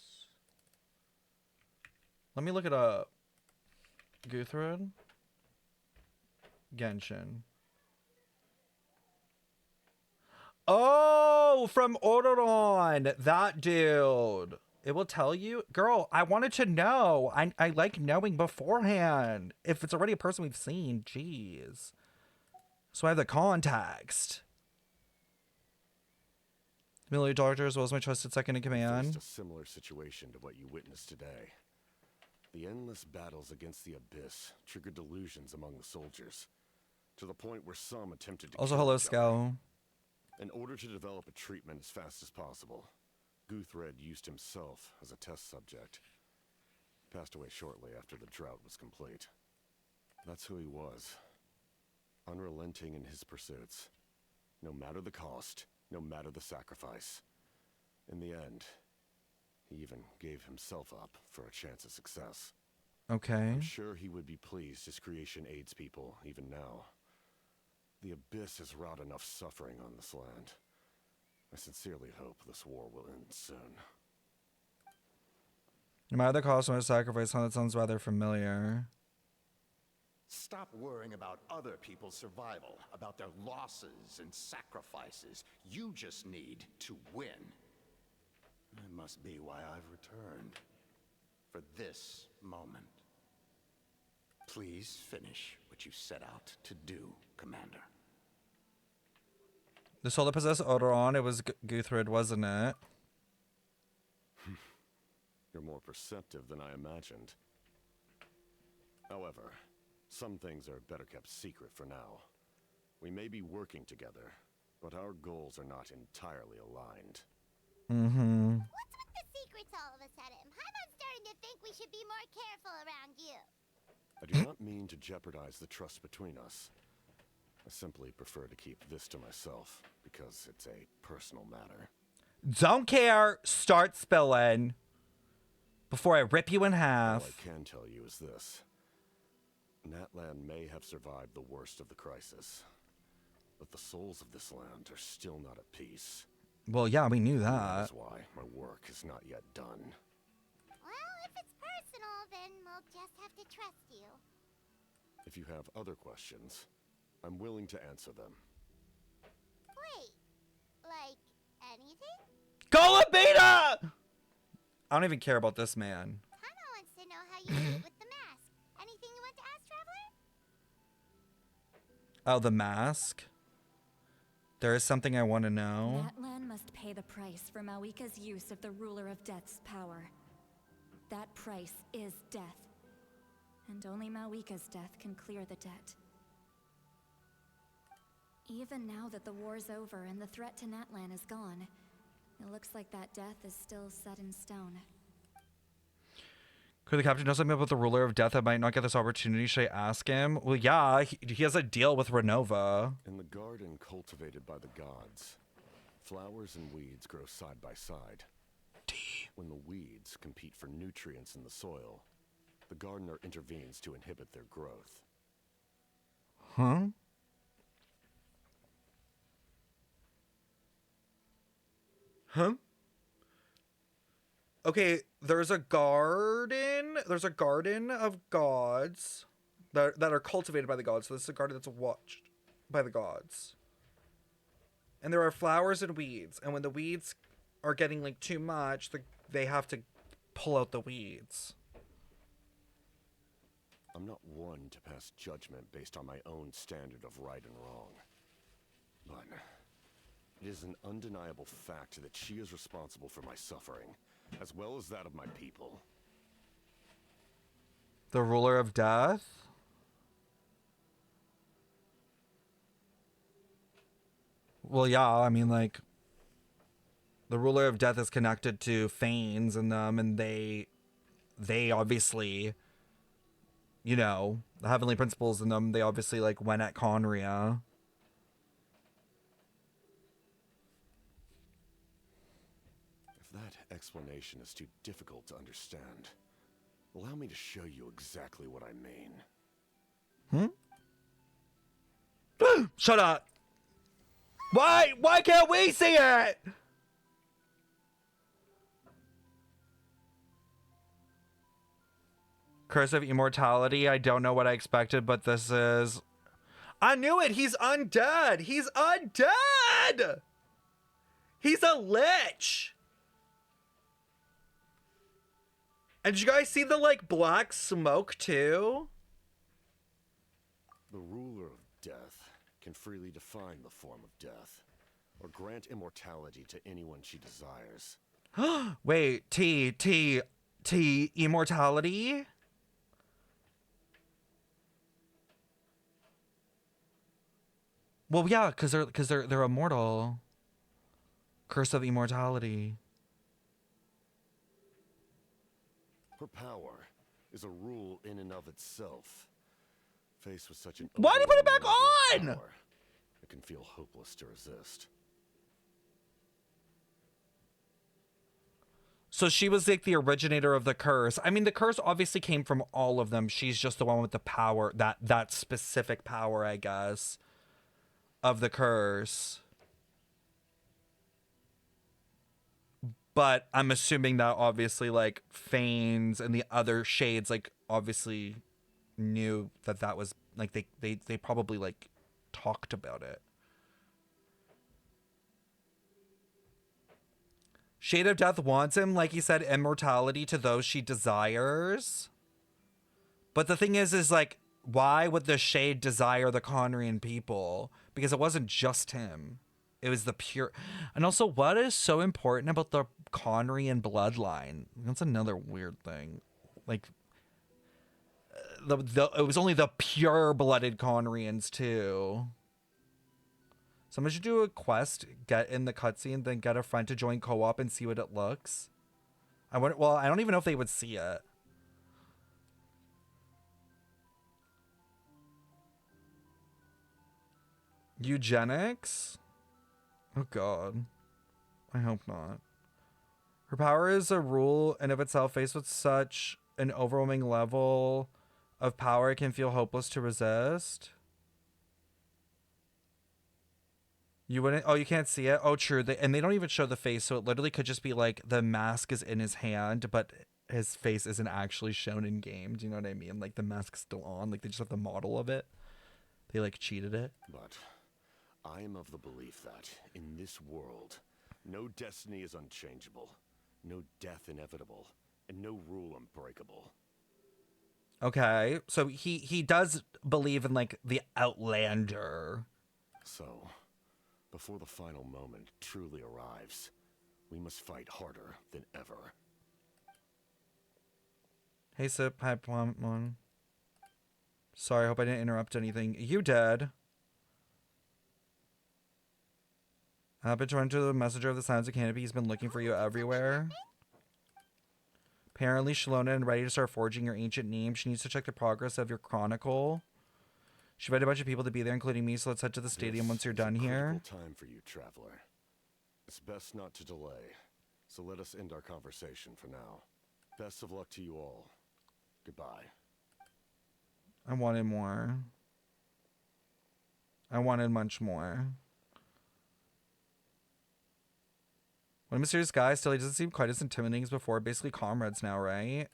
Let me look it up. Guthred? Genshin. Oh, from Ocotlan, that dude. It will tell you. Girl, I wanted to know. I like knowing beforehand. If it's already a person we've seen, jeez. So I have the context. Military doctor as well as my trusted second in Faced command. a similar situation to what you witnessed today. The endless battles against the Abyss triggered delusions among the soldiers, to the point where some attempted to Also, kill hello, each other. Scow. In order to develop a treatment as fast as possible, Guthred used himself as a test subject. He passed away shortly after the drought was complete. That's who he was. Unrelenting in his pursuits. No matter the cost, no matter the sacrifice. In the end, he even gave himself up for a chance at success. Okay. I'm sure he would be pleased his creation aids people, even now. The Abyss has wrought enough suffering on this land. I sincerely hope this war will end soon. No matter the cost of my sacrifice, that sounds rather familiar. Stop worrying about other people's survival, about their losses and sacrifices. You just need to win. That must be why I've returned. For this moment. Please finish what you set out to do, Commander. The soul that possessed Odoron, it was Guthred, wasn't it? You're more perceptive than I imagined. However, some things are better kept secret for now. We may be working together, but our goals are not entirely aligned. Mm-hmm. What's with the secrets all of a sudden? I'm starting to think we should be more careful around you. I do not mean to jeopardize the trust between us. I simply prefer to keep this to myself, because it's a personal matter. Don't care. Start spilling. Before I rip you in All half. I can tell you is this. Natlan may have survived the worst of the crisis, but the souls of this land are still not at peace. Well, yeah, we knew that. That's why my work is not yet done. Well, if it's personal, then we'll just have to trust you. If you have other questions, I'm willing to answer them. Wait, like anything? Colabina! I don't even care about this man. Hana wants to know how you did it with the mask. Anything you want to ask, Traveler? Oh, the mask? There is something I want to know. Natlan must pay the price for Mawika's use of the Ruler of Death's power. That price is death. And only Mawika's death can clear the debt. Even now that the war's over and the threat to Natlan is gone, it looks like that death is still set in stone. Could the captain know something about the ruler of death that might not get this opportunity? Should I ask him? Well, yeah, he has a deal with Renova. In the garden cultivated by the gods, flowers and weeds grow side by side. When the weeds compete for nutrients in the soil, the gardener intervenes to inhibit their growth. Huh? Huh? Okay, there's a garden of gods that are cultivated by the gods. So this is a garden that's watched by the gods. And there are flowers and weeds. And when the weeds are getting like too much, they have to pull out the weeds. I'm not one to pass judgment based on my own standard of right and wrong. But it is an undeniable fact that she is responsible for my suffering, as well as that of my people. The ruler of death? Well, yeah, I mean, like, the ruler of death is connected to Fanes and them, and they obviously, you know, the heavenly principles in them, they obviously, like, went at Conria. If that explanation is too difficult to understand, allow me to show you exactly what I mean. Shut up! Why can't we see it? Curse of Immortality. I don't know what I expected, but this is... I knew it! He's undead! He's undead! He's a lich! And did you guys see the, like, black smoke, too? The ruler of death can freely define the form of death. or grant immortality to anyone she desires. Wait, T, immortality? Well, yeah, because they're immortal. Curse of immortality. Her power is a rule in and of itself. Faced with such an Why did you put it back overwhelming on? power, it can feel hopeless to resist. So she was like the originator of the curse. I mean, the curse obviously came from all of them. She's just the one with the power, that specific power, I guess, of the curse. But I'm assuming that obviously like Fanes and the other shades like obviously knew that was like they probably like talked about it. Shade of Death wants him, like he said, immortality to those she desires. But the thing is like, why would the Shade desire the Conrian people? Because it wasn't just him. It was the pure... And also, what is so important about the Conrian bloodline? That's another weird thing. Like, it was only the pure-blooded Conrians, too. Someone should do a quest, get in the cutscene, then get a friend to join co-op and see what it looks. Well, I don't even know if they would see it. Eugenics? Oh god. I hope not. Her power is a rule and of itself. Faced with such an overwhelming level of power, it can feel hopeless to resist. You wouldn't... Oh, you can't see it? Oh, true. And they don't even show the face, so it literally could just be like the mask is in his hand, but his face isn't actually shown in game. Do you know what I mean? Like the mask's still on. Like they just have the model of it. They like cheated it. But I am of the belief that in this world, no destiny is unchangeable, no death inevitable, and no rule unbreakable. Okay, so he does believe in like the Outlander. So, before the final moment truly arrives, we must fight harder than ever. Hey Sip, hi Plum. Sorry, I hope I didn't interrupt anything. You did. I've been trying to the messenger of the Signs of Canopy. He's been looking for you everywhere. Apparently, Shalona is ready to start forging your ancient name. She needs to check the progress of your Chronicle. She invited a bunch of people to be there, including me, so let's head to the stadium once you're done here. It's a critical time for you, traveler. It's best not to delay, so let us end our conversation for now. Best of luck to you all. Goodbye. I wanted more. I wanted much more. What a mysterious guy. Still, he doesn't seem quite as intimidating as before. Basically comrades now, right?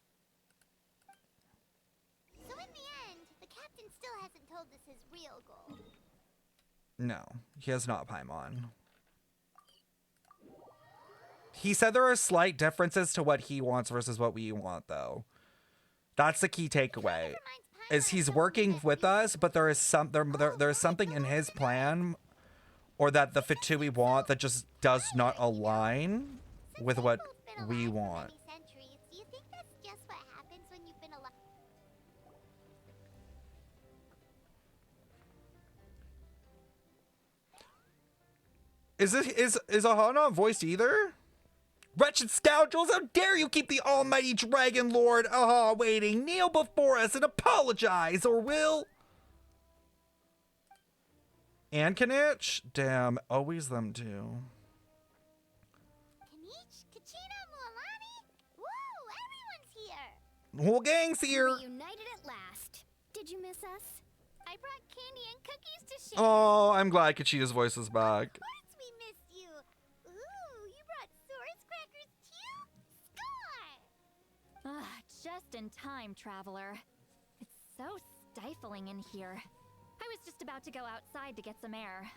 So in the end, the captain still hasn't told us his real goal. No, he has not, Paimon. He said there are slight differences to what he wants versus what we want, though. That's the key takeaway. Is he's working with us, but there is there is something in his plan, or that the Fatui want, that just does not align with what we want. Do you think that's just what happens when you've been alive? Is Aha not voiced either? Wretched scoundrels, how dare you keep the almighty Dragon Lord Aha waiting? Kneel before us and apologize, or will... Ankanich? Damn, always them too. Kanich, Cochitta, Mualani? Woo, everyone's here! The whole gang's here! Reunited at last. Did you miss us? I brought candy and cookies to share. Oh, I'm glad Cochitta's voice is back. Of course we missed you. Ooh, you brought Source crackers too? Score! Ah, just in time, traveler. It's so stifling in here. I was just about to go outside to get some air.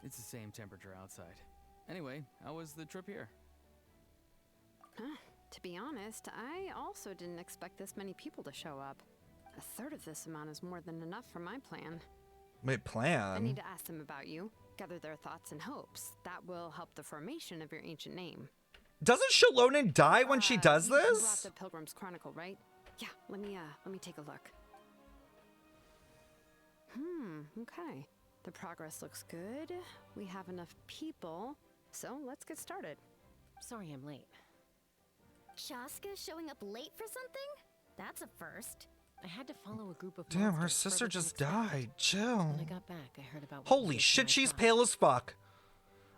It's the same temperature outside. Anyway, how was the trip here? To be honest, I also didn't expect this many people to show up. A third of this amount is more than enough for my plan. Wait, plan? I need to ask them about you. gather their thoughts and hopes. That will help the formation of your ancient name. Doesn't Shalonen die when she does You brought this? the Pilgrim's Chronicle, right? Yeah, let me take a look. Okay. The progress looks good. We have enough people, so let's get started. Sorry I'm late. Chaska showing up late for something? That's a first. I had to follow a group of Damn, her monsters sister further than just expected. died. Chill. When I got back, I heard about what Holy you did to shit, my she's child. pale as fuck.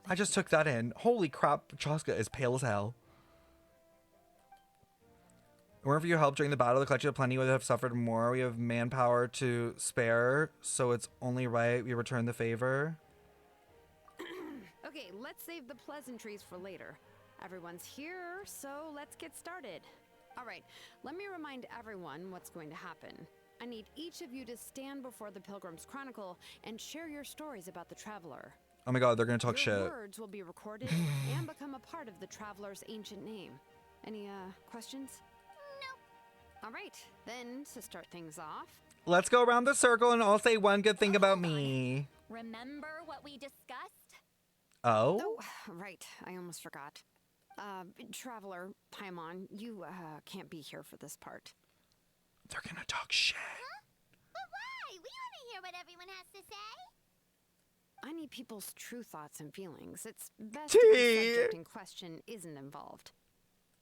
I just took that in. Holy crap, Chaska is pale as hell. Wherever you helped during the battle, the Collection of Plenty would have suffered more. We have manpower to spare, so it's only right we return the favor. Okay, let's save the pleasantries for later. Everyone's here, so let's get started. All right, let me remind everyone what's going to happen. I need each of you to stand before the Pilgrim's Chronicle and share your stories about the Traveler. Oh my god, they're gonna talk Your shit. words will be recorded and become a part of the Traveler's ancient name. Any questions? Nope. All right, then to start things off. Let's go around the circle and I'll say one good thing about me. Remember what we discussed? Oh? Oh, right, I almost forgot. Traveler, Paimon, you can't be here for this part. They're gonna talk shit. Huh? But why? We want to hear what everyone has to say. I need people's true thoughts and feelings. It's best if the subject in question isn't involved.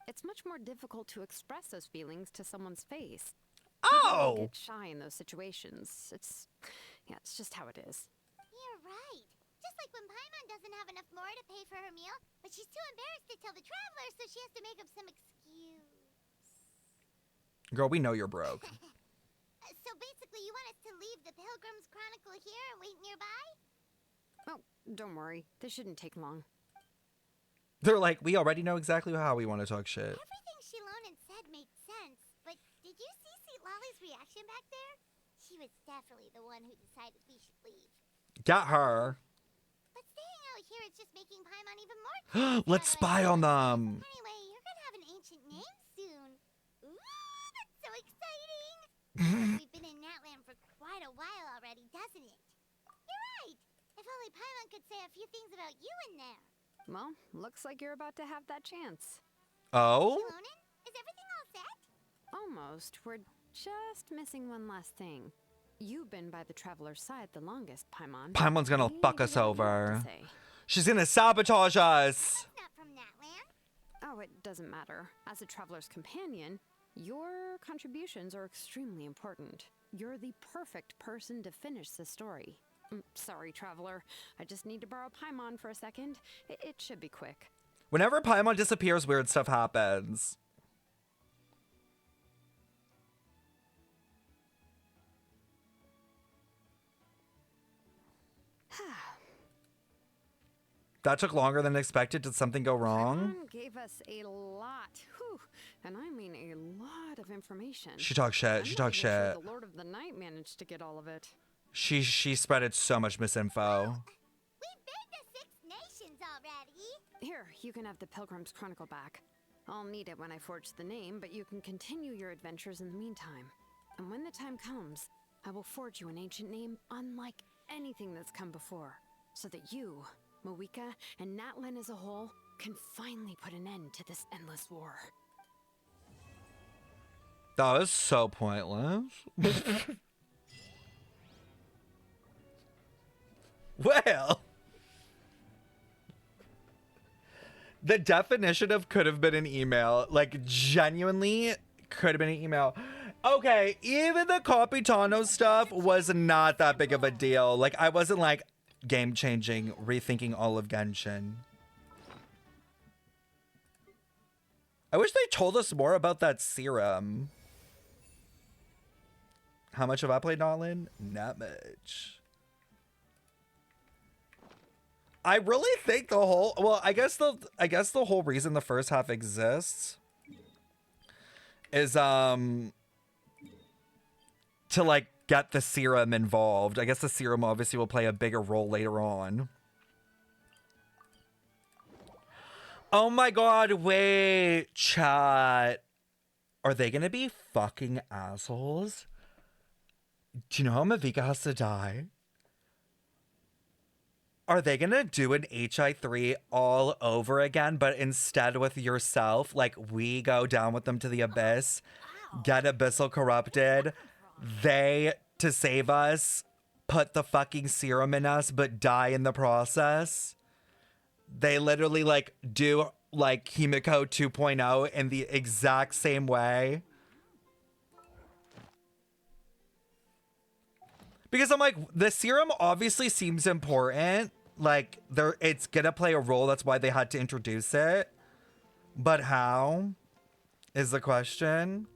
It's much more difficult to express those feelings to someone's face. People get shy in those situations. It's just how it is. You're right. Just like when Paimon doesn't have enough more to pay for her meal, but she's too embarrassed to tell the Traveler, so she has to make up some excuse. Girl, we know you're broke. So basically, you want us to leave the Pilgrim's Chronicle here and wait nearby? Oh, don't worry. This shouldn't take long. They're like, we already know exactly how we want to talk shit. Everything Shilonen said made sense, but did you see Sweet Lolly's reaction back there? She was definitely the one who decided we should leave. Got her. But staying out here is just making Paimon even more curious. Let's spy on them. Anyway, you're gonna have an ancient name soon. Ooh, that's so exciting! Feels like we've been in Natland for quite a while already, doesn't it? You're right! If only Paimon could say a few things about you in there. Well, looks like you're about to have that chance. Oh? Shilonen, is everything all set? Almost. We're just missing one last thing. You've been by the Traveler's side the longest, Paimon. Paimon's gonna We fuck need us to know what you have over. to say. She's gonna sabotage us. Not from Natland. Oh, it doesn't matter. As a Traveler's companion, your contributions are extremely important. You're the perfect person to finish the story. Sorry, Traveler. I just need to borrow Paimon for a second. It should be quick. Whenever Paimon disappears, weird stuff happens. That took longer than expected. Did something go wrong? Paimon gave us a lot. Whew. And I mean a lot of information. She talks shit. She talks shit. The Lord of the Night managed to get all of it. She spreaded so much misinfo. We've been to 6 nations already. Here, you can have the Pilgrim's Chronicle back. I'll need it when I forge the name, but you can continue your adventures in the meantime. And when the time comes, I will forge you an ancient name unlike anything that's come before, so that you, Moika, and Natlan as a whole can finally put an end to this endless war. That was so pointless. Well, the definition of could have been an email, like genuinely could have been an email. Okay, even the Capitano stuff was not that big of a deal. Like, I wasn't like game changing, rethinking all of Genshin. I wish they told us more about that serum. How much have I played Notlin? Not much. I really think the whole, well, I guess the whole reason the first half exists is to like get the serum involved. I guess the serum obviously will play a bigger role later on. Oh my god, wait, chat. Are they gonna be fucking assholes? Do you know how Mavika has to die? are they gonna do an HI3 all over again, but instead with yourself? Like, we go down with them to the abyss, get Abyssal corrupted, they, to save us, put the fucking serum in us, but die in the process? They literally, like, do, like, Himiko 2.0 in the exact same way. Because I'm like, the serum obviously seems important. Like, it's gonna play a role. That's why they had to introduce it. But how is the question?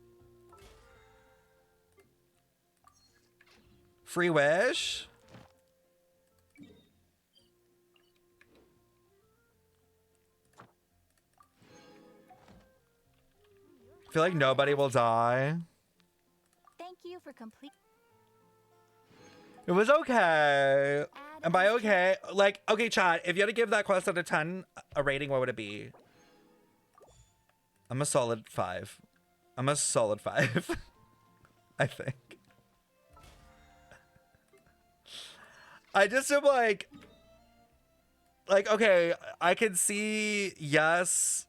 Free wish? I feel like nobody will die. Thank you for complete. It was okay. And by okay, like, okay, chat, if you had to give that quest out of 10 a rating, what would it be? I'm a solid 5. I'm a solid 5. I think. I just am like, okay, I can see, yes,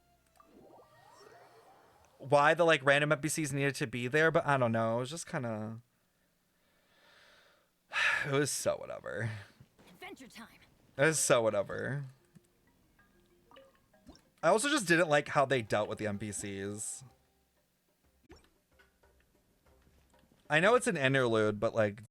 why the, like, random NPCs needed to be there, but I don't know. It was just kind of... It was so whatever. Adventure time. It was so whatever. I also just didn't like how they dealt with the NPCs. I know it's an interlude, but, like,